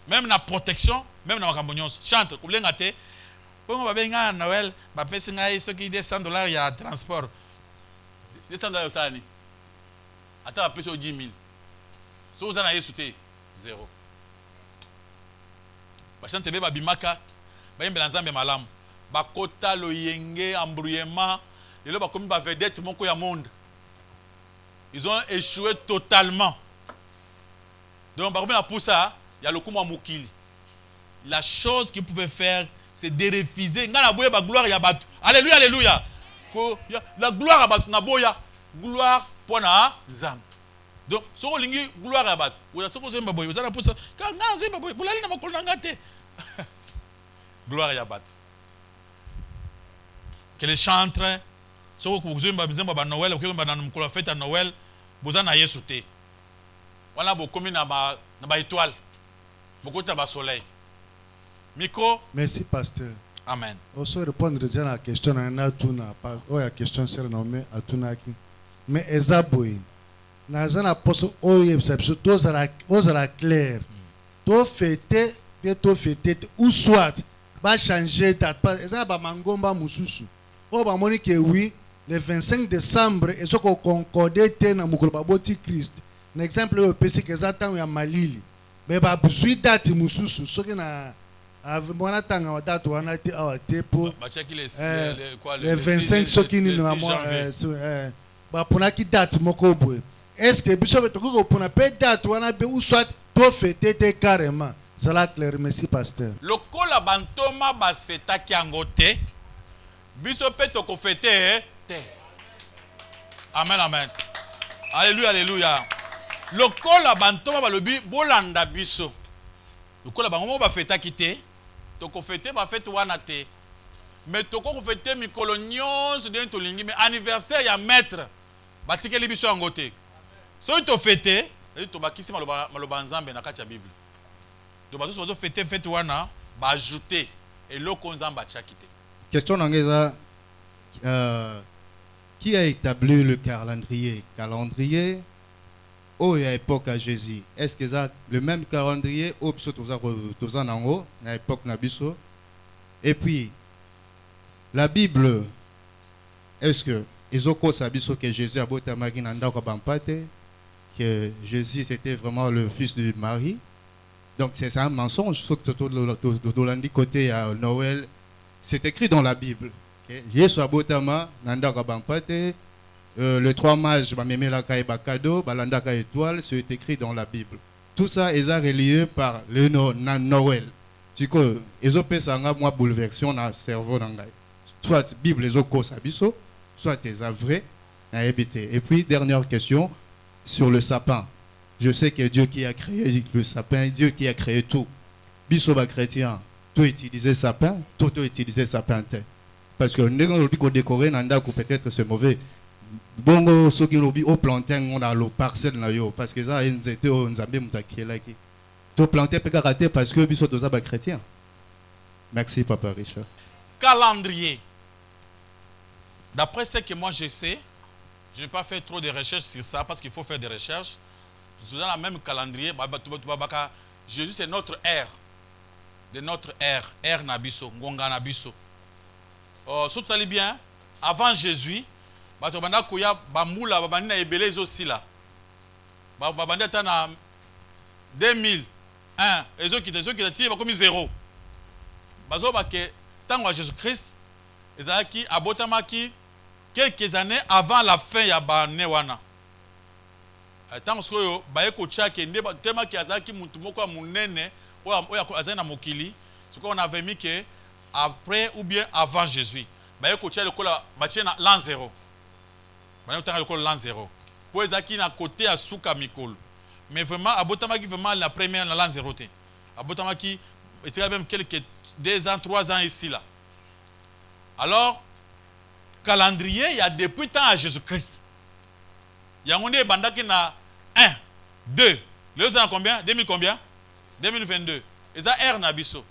Speaker 1: Même na protection, même na makambo nyonso. Chante ko lenga te. Bongo babenga Noël, ba pesi ngai soki $200 ya transport. $200 osani. Ata ba pesi o 10,000. So oza na Yesu te, zéro. Ba chante be ba bimaka, ba yembela nzambe malamu. Ba kota lo yenge embrouillement, lelo ba komi ba vedette moko ya monde. Ils ont échoué totalement. Donc, par exemple, pour ça, il y a le coup Moukili. La chose qu'ils pouvaient faire, c'est de refuser. La gloire à Bat. Alléluia, alléluia. La gloire à Bat. Gloire pour na Zam. Donc, si on lingi gloire à Bat. Vous avez pour ça. Gloire à Bat. Que les chantres, si vous avez Noël, vous avez fête à Noël, vous avez Yesu te. Voilà, vous avez une étoile. Vous avez un soleil. Micro.
Speaker 3: Merci, pasteur.
Speaker 1: Amen.
Speaker 3: Aussi répondre déjà à la question, la question c'est renommée à Tunaki. Mais Ezaboui, dans un apostle, aux la claire, to fêter, to fêter, ou soit, va changer date. Ezaba mangomba mususu. Oh, bah, monique, oui. Le 25 décembre, et ce qu'on concordait dans Mukulaboti Christ. Un exemple, au PC que j'attends à Malili. Mais bah, besoin date mususu. Ce qui n'a pas tant date ou on a été pour le 25 ce qui nous a bah pour la qui date moko. Est-ce que bishop est pour la paix date ou on a ou soit pour fêter carrément. Zala clair, merci pasteur.
Speaker 1: lokola bantoma basfetaki yango te biso mpe tokofete te. Amen, amen. Alléluia, alléluia. Lokola bantoma balobi bolanda biso lokola bango moko bafetaki te tokofete bafete wana te mais tokofete mikolo nyonso ndenge tolingi mais anniversaire ya maître batikeli biso yango te soki tofete tobakisi maloba nzambe na kati ya bible to bazo bazofete fete wana baajouter eloko nzambe atiaki te.
Speaker 8: Question d'Angeza, qui a établi le calendrier? Calendrier, à l'époque à Jésus. Est-ce que c'est le même calendrier au à l'époque Nabiso? Et puis, la Bible, est-ce que Ezoko Sabiso que Jésus a boté Maginanda Bampate, que Jésus c'était vraiment le fils de Marie? Donc c'est un mensonge, ce que tu côté à Noël, c'est écrit dans la Bible. Yesu abotama nanda kabampate le 3 mages bamemela ka cadeau balanda ka étoile, c'est écrit dans la Bible. Tout ça est relié par le Noël. Tu que ezope sanga moi bouleversion na cerveau nangai. Soit Bible ezoko sabiso, soit c'est vrai na ebité. Et puis dernière question sur le sapin. Je sais que Dieu qui a créé le sapin, Dieu qui a créé tout. Bisoba chrétien, tout utiliser sapin, tout utiliser sapin. Parce que nous décorer peut-être c'est mauvais. Bongo ceux qui lobby au plantain on a le parcelle na yo parce que ça nzete o nzambe mutakiela ki. To planter peut rater parce que biso to zaba chrétien. Merci papa Richard.
Speaker 1: Calendrier. D'après ce que moi je sais, je n'ai pas fait trop de recherches sur ça parce qu'il faut faire des recherches. Nous avons le même calendrier. Jésus c'est notre ère. De notre ère. Ère Nabiso. Ngonga Nabiso. Si tu allez bien, avant Jésus, batobanda koya bamula babandi na ebele aussi là. Babandi ata na 2001 ezo qui tire comme 0. Bazo ba ke tango Jésus-Christ ezalaki abotamaki quelques années avant la fin ya bane wana. Tango soyo baye ko tchake nde tema ki azaki mutu moko ya munene oya azana mokili. Ce qu'on avait mis que après ou bien avant Jésus. Baye ko tchake le kola batie na l'an 0. Baye ko le kola l'an 0. Pour ezaki na côté à suka mikolo. Mais vraiment abotamaki vraiment la première l'an 0 té. Abotamaki était même quelques 2 ans, 3 ans ici là. Alors calendrier il y a depuis temps à Jésus-Christ. Il y a un bandaki na 1, 2. Les autres en combien? 2000 combien? 2022. Et ça R nabiso.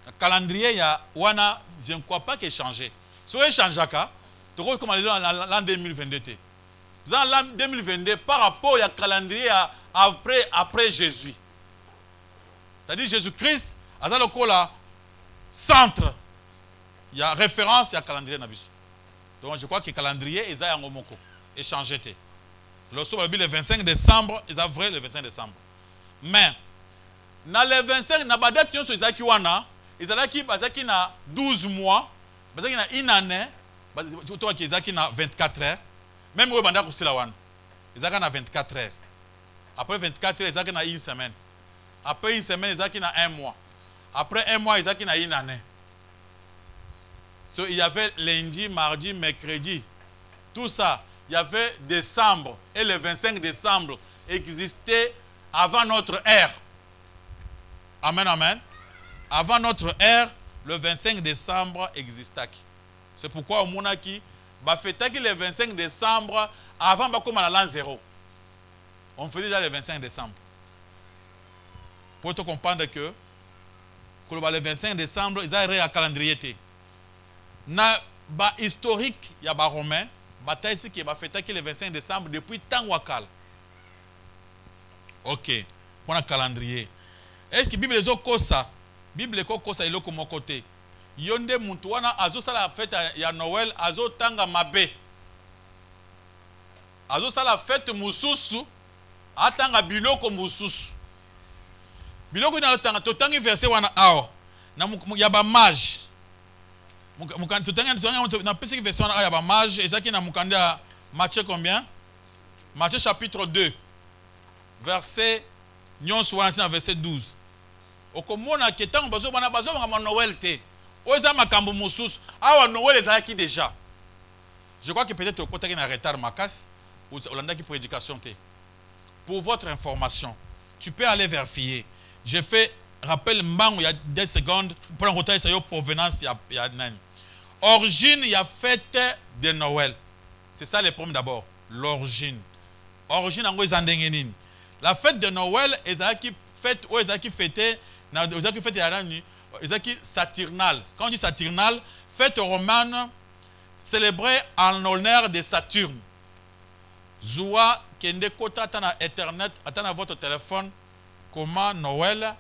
Speaker 1: Le calendrier il y a wana je ne crois pas qu'il changé. Si il change ka, tu vois comment l'an 2022 té. Dans l'an 2022 par rapport au calendrier après Jésus. C'est-à-dire Jésus-Christ à ça le là centre. Il y a référence il y a calendrier nabiso. Donc je crois que le calendrier est à ngomoko et changé té. Le 25 décembre, ils ont vrai le 25 décembre. Mais dans le 25 na badat yon so izaki wana, izalaki bazaki na 12 mois, bazaki na une année, to ki izaki na 24 heures. Même we banda ko sila wana. Izaka na 24 heures. Après 24 heures, izaki na une semaine. Après une semaine, izaki na un mois. Après un mois, izaki na une année. So il y avait lundi, mardi, mercredi. Tout ça, il y avait décembre. Et le 25 décembre existait avant notre ère. Amen, amen. Avant notre ère, le 25 décembre existait. C'est pourquoi au Monaki, fêtaki le 25 décembre avant comme à l'an 0. On fait déjà le 25 décembre. Pour te comprendre que le 25 décembre, ils ont un calendrier. Na ba historique, il y a ba romain, bataille ici qui va fêter le 25 décembre depuis temps wakal. OK. Pour un calendrier. Est-ce que la Bible est kosa? Bible est kosa iloko mon côté. Yonde mutuana azo sala fête ya Noël azo tanga mabe. Azo sala fête mususu atanga biloko mususu. Biloko na tanga to tangi verset wana awo. Na ya ba mage. Matthieu combien? Matthieu chapitre 2 verset 12. okomona ke tango bazo bana Noël te. Oza makambo mususu. Awa Noël ezalaki déjà. Je crois que peut-être au côté en retard makas ou Hollanda qui prédication te. Pour votre information, tu peux aller vérifier. J'ai fait rappel mbango il y a 10 secondes pour un retard ça y provenance il y a nani. Origine il y a fête de Noël. C'est ça le problème d'abord, l'origine. Origine en nini. La fête de Noël ezalaki fête ou ezalaki fêté na ezalaki fête ya nani ezalaki saturnale. Quand on dit saturnale, fête romane célébrée en l'honneur de Saturne. Zoua kende kota atana internet atana votre téléphone comment Noël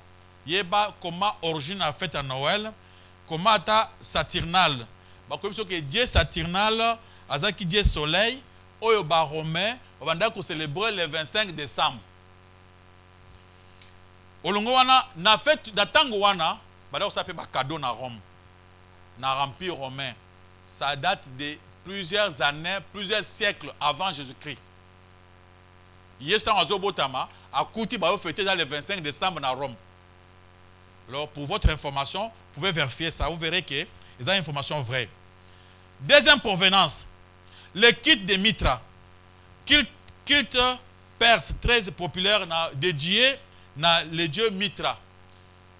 Speaker 1: yeba comment origine la fête à Noël comment ata saturnale ba comme que Dieu saturnal azaki Dieu soleil oyo ba romain banda ko célébrer le 25 décembre olongo wana na fête datango wana bada ko sape ba cadeau na Rome na empire romain. Ça date de plusieurs années, plusieurs siècles avant Jésus-Christ. Yestan Azobotama a coûté ba fêter dans le 25 décembre à Rome. Alors pour votre information, vous pouvez vérifier ça, vous verrez que c'est une information vraie. Deuxième provenance, le culte de Mitra. Culte perse très populaire dédié à le dieu Mitra.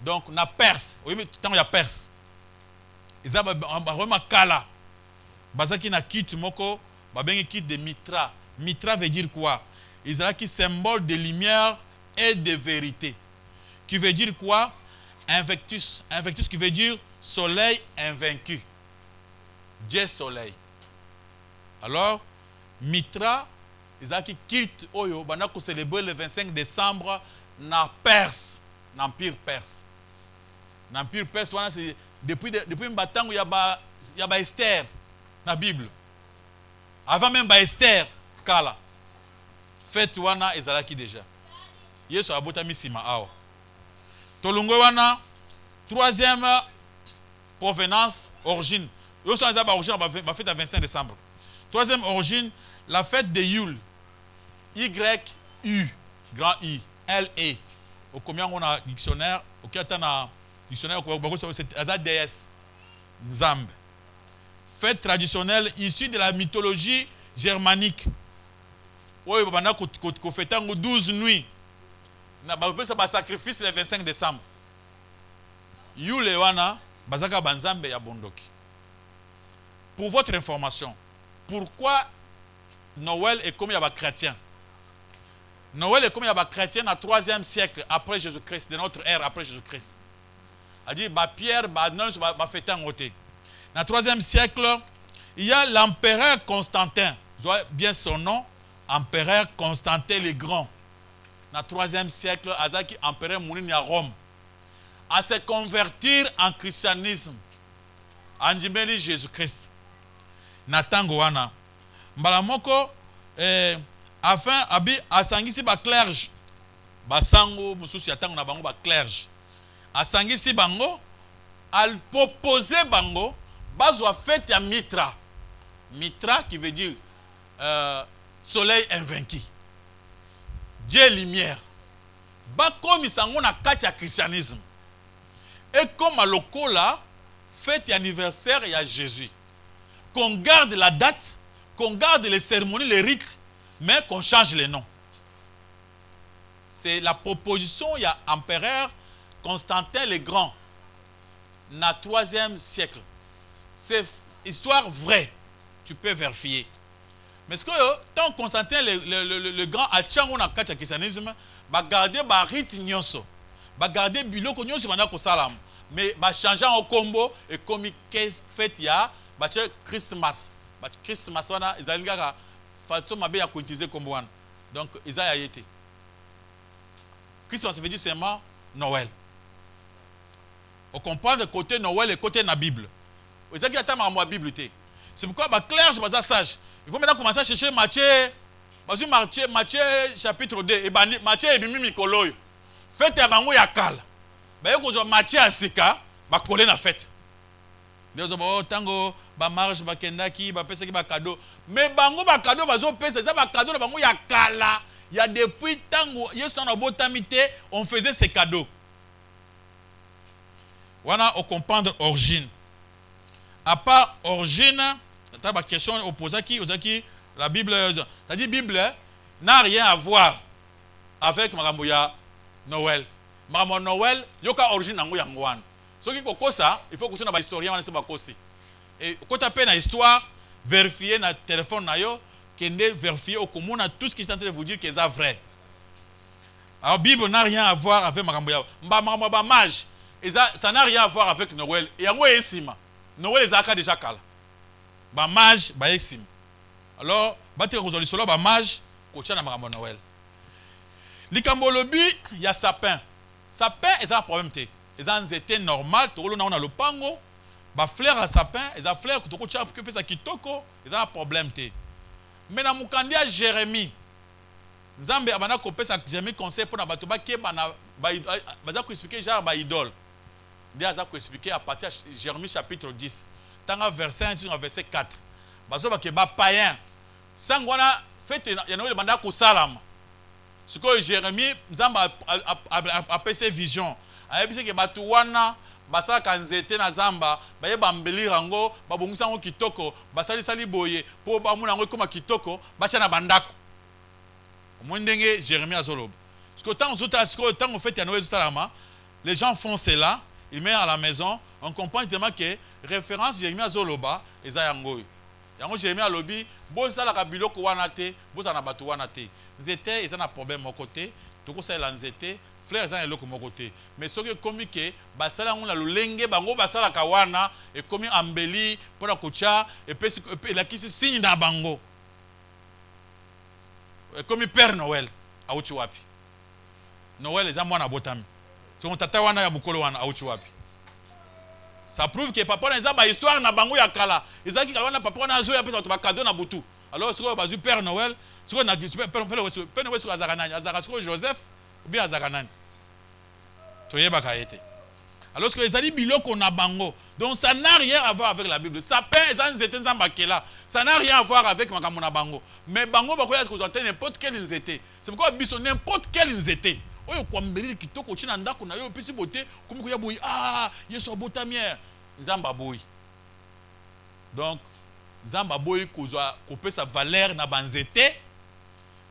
Speaker 1: Donc na Perse, oui mais tant il y a Perse. Ils ont vraiment kala. Bazaki na culte moko, ba bengi culte de Mitra. Mitra veut dire quoi? Ils ont qui symbole de lumière et de vérité. Qui veut dire quoi? Invectus. Invectus qui veut dire soleil invaincu. Dieu soleil. Alors, Mitra, ils ont qui culte oyo, bana ko célébrer le 25 décembre na Perse, l'empire perse. L'empire perse, c'est depuis Mbatango, il y a Esther dans la Bible. Avant même Esther, Kala. Fête wana ezalaki déjà. Yesu abotami sima awa. Tolongo wana, troisième provenance, origine. Yesu azaba origine, ba fête à 25 décembre. Troisième origine, la fête de Yule. Y-U, grand I, L-E. Au combien on a dictionnaire, au kiatana dictionnaire, c'est Azad déesse, Nzambe. Fête traditionnelle issue de la mythologie germanique. Oui, on a fait 12 nuits. On a fait un sacrifice le 25 décembre. Yule wana, bazaka banzambe ya bondoki. Pour votre information, pourquoi Noël est comme il y a chrétien? Noël est comme il y a chrétien au 3e siècle après Jésus-Christ, de notre ère après Jésus-Christ. A dit, Pierre, non, va fêter en côté. Dans le 3e siècle, il y a l'empereur Constantin. Vous voyez bien son nom, empereur Constantin le Grand. Dans le 3e siècle, Azaki, empereur Mounini à Rome. À se convertir en christianisme. En Jimeli Jésus-Christ. Natango wana. Mbalamoko, afin, abi, asangisi ba clerge. Basango, mususi yatango na bango ba clerge. Asangisi bango, al proposer bango, bazwa fête ya Mitra. Mitra qui veut dire soleil invaincu. Dieu lumière. Bakomi sango na kati ya christianisme. Et comme à lokola, fête anniversaire ya Jésus. Qu'on garde la date, qu'on garde les cérémonies, les rites, mais qu'on change les noms. C'est la proposition, il y a empereur Constantin le Grand, dans le 3e siècle. C'est histoire vraie. Tu peux vérifier. Mais ce que tant Constantin le Grand a tchango na kati ya christianisme, ba garder ba rite nyonso, ba garder biloko nyonso bana ko salam, mais ba changer en combo et comme fête ya ba Christmas. Ba Christmas wana izalinga fato mabe ya ko utiliser combo wana. Donc izaya yete. Christmas veut dire seulement Noël. On comprend le côté Noël et côté la Bible. Vous avez dit à la Bible. C'est pourquoi les clercs sont sages. Il faut maintenant commencer à chercher Matthieu chapitre 2. Et Matthieu est bimi mikolo. Fête ya bango ya kala. Ba yoko Matthieu asika ba coller na fête. Dezo ba tango ba marche ba kendaki ba pesa ki ba cadeau. Mais bango ba cadeau bazo pesa ça ba cadeau na bango ya kala. Il y a depuis tango yesu na botamité on faisait ces cadeaux. wana au comprendre origine. À part origine, t'as ma question opposée qui la Bible, c'est-à-dire Bible n'a rien à voir avec Maramouya Noël. Maramouya Noël, yoka origine nango yangwan. Ce qui est ça, il faut que tu aies un historien wana seba kosi. Et quand tu as une histoire, vérifier na téléphone na yo, kende vérifier au commun tout ce qui est en train de vous dire que c'est vrai. Alors, la Bible n'a rien à voir avec Maramouya. Mbamamba mage. Ça n'a rien à voir avec Noël. Et en esima. Noël est déjà calme. Ba mage, ba esima. Alors, bâtir résolution ba mage, kocha na Maramouya Noël. Likambolobi, il y a sapin. Sapin, c'est un problème. C'est un été normal. Tu as le pango. Ba fleur à sapin, c'est un fleur que tu as que ça kitoko. C'est un problème. Mais dans mon candidat Jérémie, Nzambe abana kopesa Jérémie conseil pour na bato ba ke bana baza ko expliquer genre ba idole. Dia za ko expliquer à partir de Jérémie chapitre 10. Tanga verset 1 jusqu'à verset 4. Bazo ba ke ba païen. Sangwana fete ya Noël banda ko salama. Ce que Jérémie Nzambe a passé vision. A dit que bato wana basa kanzete na zamba baye bambeli rango babongisa ngo kitoko basali sali boye po ba muna ngo koma kitoko bacha na bandako. Mwendenge Jérémie azolob. Parce que tant on fait Noël salama, les gens font cela, ils mettent à la maison, on comprend tellement que référence Jérémie azoloba eza yango. Yango Jérémie alobi bo sala ka biloko wana te, bo sana batu wana te. Nzete eza na problème mon côté, toko sala nzete, frère eza eloko mon côté. Mais ce que komi ke basala ngona lolenge bango basala ka wana et komi ambeli pona kocha et puis la kisi signe na bango. Comme Père Noël, a Uchiwapi. Noël est à moi na botami. Si on tata wana ya bukolo wana a Uchiwapi. Ça prouve que papa na ba histoire na bango ya kala. Ezaki kala wana papa na zo ya pesa to ba cadeau na butu. Alors ce que bazu Père Noël, ce que na Père Noël sur Azaranani, Azarasco Joseph ou bien Azaranani. Toyeba kaete. Alors ce que les ali biloko na bango. Donc ça n'a rien à voir avec la Bible. Ça pèse en zété nzambakela. Ça n'a rien à voir avec Makamona Bango. Mais Bango bakoya ko n'importe quel nzété. C'est pourquoi biso n'importe quel nzété. Oyo kwa mbeli kitoko china ndako na yo pisi boté comme ko ya boyi ah yeso botamière. Nzamba boyi. Donc nzamba boyi kozwa kopesa valeur na banzété.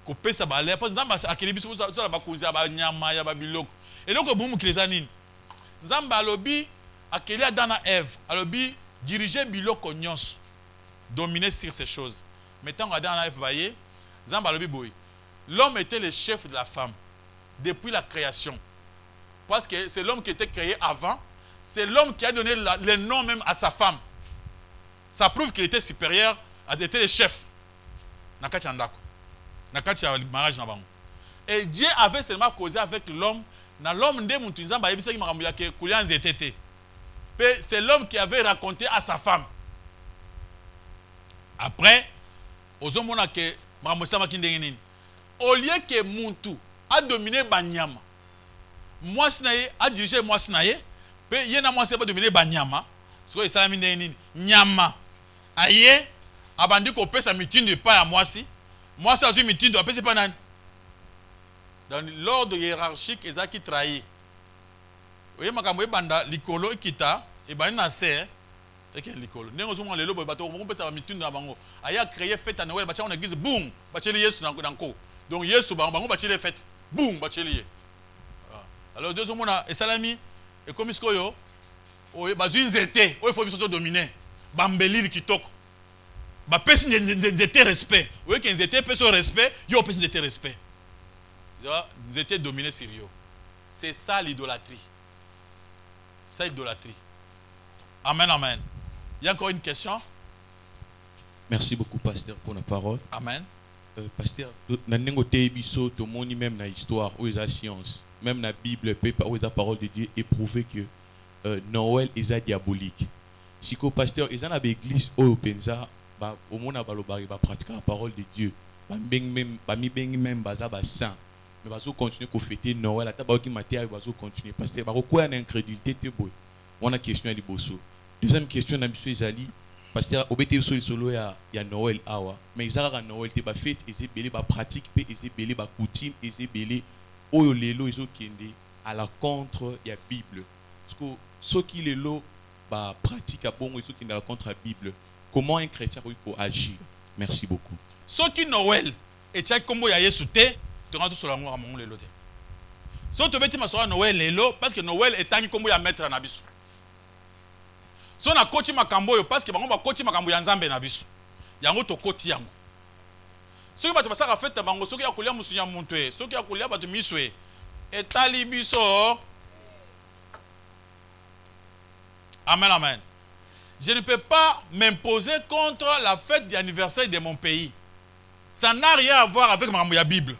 Speaker 1: Kopesa valeur parce nzamba akeli biso so la bakozi ba nyama ya babiloko. Et donc bomu kilezanini. Nzamba alobi akeli Adana Ève alobi diriger biloko nyonso dominer sur ces choses. Mettons Adana Ève baye Nzamba alobi boy. L'homme était le chef de la femme depuis la création. Parce que c'est l'homme qui était créé avant, c'est l'homme qui a donné le nom même à sa femme. Ça prouve qu'il était supérieur, était le chef. Nakati andako. Nakati mariage na bango. Et Dieu avait seulement causé avec l'homme. Na l'homme nde muntu Nzamba yebisa ki makambo yake kulia nzetete. C'est l'homme qui avait raconté à sa femme. Après, aux hommes que makambo sama kindenge nini. Au lieu que muntu a dominé banyama. Moi sinaye a dirigé moi sinaye, pe yena moi c'est pas dominé banyama. So et ça mindenge nini. Nyama. Aye abandi ko pesa mitinde pas à moi si. Moi ça azu mitinde apesi pas nani. Dans l'ordre hiérarchique, ils ont qui trahi. Vous voyez, makambo banda likolo ikita et bani na se et que likolo. Nengo zonga lelo boy bato mo pesa mitune na bango. Aya créer fête à Noël, bacha on église boum, bacheli Yesu nanko. Donc Yesu bango bacheli fête, boum, bacheli. Alors deux hommes et salami et comme iskoyo, o bazu nzete, o il faut biso dominer. Bambeli kitoko. Ba pesi nzete respect. Vous voyez que nzete pesi respect, yo pesi nzete respect. Ils étaient dominés sur eux. C'est ça l'idolâtrie. C'est l'idolâtrie. Amen, amen. Il y a encore une question?
Speaker 2: Merci beaucoup, pasteur, pour la parole.
Speaker 1: Amen.
Speaker 2: Pasteur, même dans l'histoire, où il y a science, même dans la Bible, où il y a la parole de Dieu, éprouvé que Noël est diabolique. Si le pasteur, il y a une église où il y a pratiquer la parole de Dieu. Même saint. Mais vas-y continuer à fêter Noël. À qui matière vas-y continuer parce que quoi une incrédulité te boy. On a question à liboso. Deuxième question na monsieur Ezali parce que au BT solo ya Noël awa. Mais ils Noël te ba fête et c'est belé ba pratique et c'est belé ba coutume et c'est belé oyo lelo iso kende à la contre ya Bible. Parce que ceux qui les lots pratiquent à bon et ceux qui ne contre la Bible, comment un chrétien peut agir? Merci beaucoup.
Speaker 1: Ceux qui Noël et tchak combo ya Yesu te, tu rentres sur l'amour à mon lelo te. So to beti masoa Noël lelo parce que Noël est tangi kombo ya maître na biso. So na koti makambo yo parce que bango ba koti makambo ya Nzambe na biso. Yango to koti yango. Soki bato basaka fete bango soki ya kolia musunya muntu e, soki ya kolia bato miso e. Etali biso. Amen amen. Je ne peux pas m'imposer contre la fête d'anniversaire de mon pays. Ça n'a rien à voir avec ma Bible.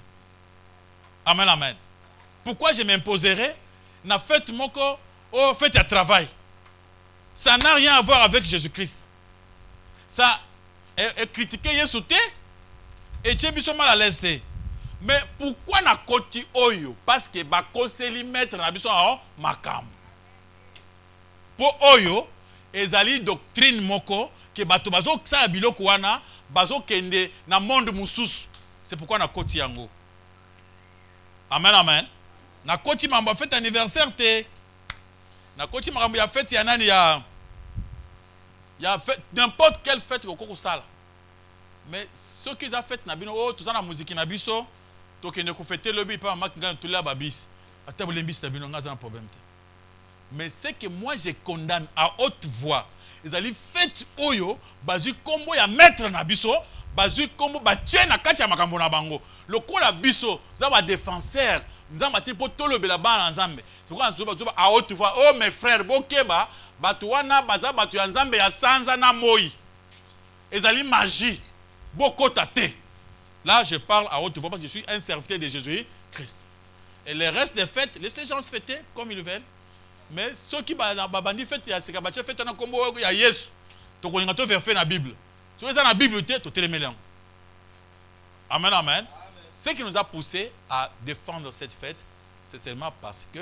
Speaker 1: Amen amen. Pourquoi je m'imposerai na fête moko au fête à travail? Ça n'a rien à voir avec Jésus-Christ. Ça est critiqué Yesu te et tu es mal à l'aise te. Mais pourquoi na koti oyo? Parce que ba koseli mettre na biso en makam. Pour oyo ezali doctrine moko que bato bazo ksa biloko wana bazo kende na monde mususu. C'est pourquoi na koti yango. Amen amen. Na koti mambo fête anniversaire te. Na koti mambo ya fête ya nani ya fête n'importe quelle fête au koko sala. Mais ce qu'ils a fait na bino oh tout ça na musique na biso to kende ko fêter le bi pa makanga to la babis. Ata bolembis na bino ngaza un problème te. Mais c'est que moi je condamne à haute voix. Ils allaient fête oyo bazu kombo ya maître na biso, bazu kombo ba tchena kati ya makambo na bango. Le ko la biso za ba défenseur, nzamba ti po tolo bela ba nzambe. C'est pourquoi nzoba à haute voix, oh mes frères bokeba, batu wana baza batu ya nzambe ya sanza na moi. Ils allaient magie, bokota te. Là je parle à haute voix parce que je suis un serviteur de Jésus-Christ. Et le reste des fêtes, laissez les gens se fêter comme ils veulent. Mais ceux qui bandi fête ya sekabache fête na kombo ya Yesu to kolinga to verfe na Bible. Tu es na Bible te to telemele. Amen amen. Ce qui nous a poussé à défendre cette fête, c'est seulement parce que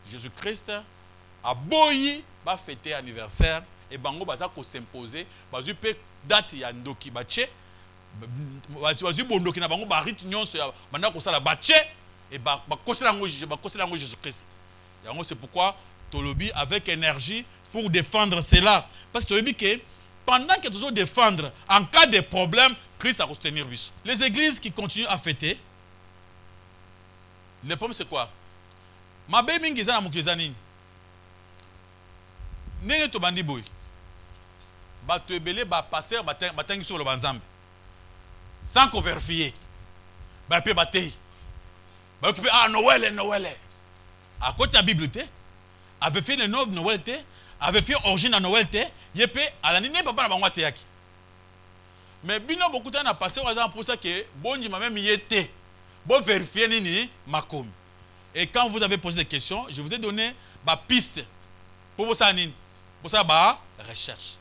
Speaker 1: Jésus-Christ a boyi ba fêter anniversaire et bango baza ko s'imposer, bazu pe date ya ndoki bache. Bazu bondoki na bango ba rite nyonso ya banda ko sala bache et ba kosela ngo Jésus-Christ. C'est pourquoi Tolobi avec énergie pour défendre cela. Parce que Tolobi que pendant que nous allons défendre, en cas de problème, Christ a soutenir. Les églises qui continuent à fêter, le problème c'est quoi? Ma baby ngiza na mukizani. Nenge to bandi boy. Ba to ebele ba passer batangi sur le banzambe. Sans qu'on vérifie. Ba pe batei. Ba occuper Noël. À côté de la Bible, avait fait le nom de Noël, avait fait origine à Noël, yépe, à la nini, papa n'a pas de yaki. Mais bino beaucoup de temps a passé pour ça que bon, je m'a même y été. Bon, vérifier nini, ma com. Et quand vous avez posé des questions, je vous ai donné ma piste pour vous ça, pour ça, recherche.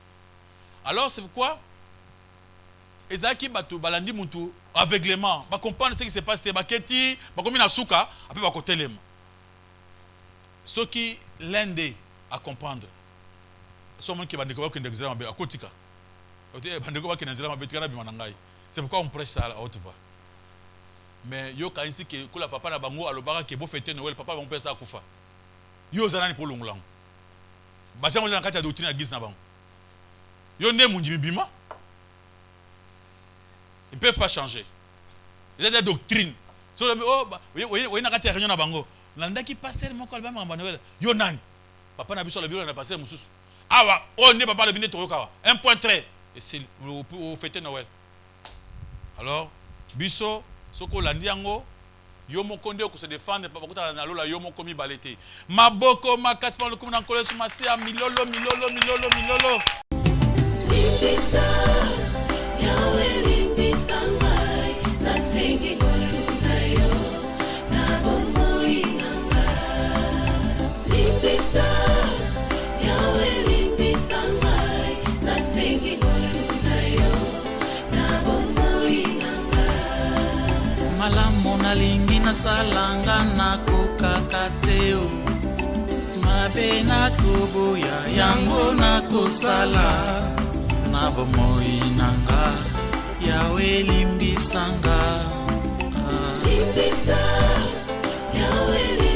Speaker 1: Alors, c'est pourquoi Ezaki batu balandi mutu aveuglement, ba comprendre ce qui se passe, ba keti, ba komi na suka, après ba kotelema. Ceux qui l'endent à comprendre. C'est pourquoi on prêche ça à haute voix. Mais yo ka insi que la papa na bango alobaka ke bo fêter Noël papa va mpesa kufa. Yo zanani pour longlang. Ba chango na kati ya doctrine église na bango. Yo ne munji bima. Ils ne peuvent pas changer. Il y a des doctrines. Oui, na kati ya réunion na bango. Landaki passer mon kolba mamba Noël. Yo nani. Papa na biso le bureau na passer mususu. Awa, on ne papa le bine toyoka. Un point très et c'est au fêter Noël. Alors, biso soko landi yango yo mokonde ko se défendre papa kota na lola yo mokomi balete. Maboko makati pa le komi na kolesu masia milolo.
Speaker 9: Malamu nalingi na salanga na kokakateo mabe na koboya yango na kosala na bomoi nanga yawe limbisanga limbisa yawe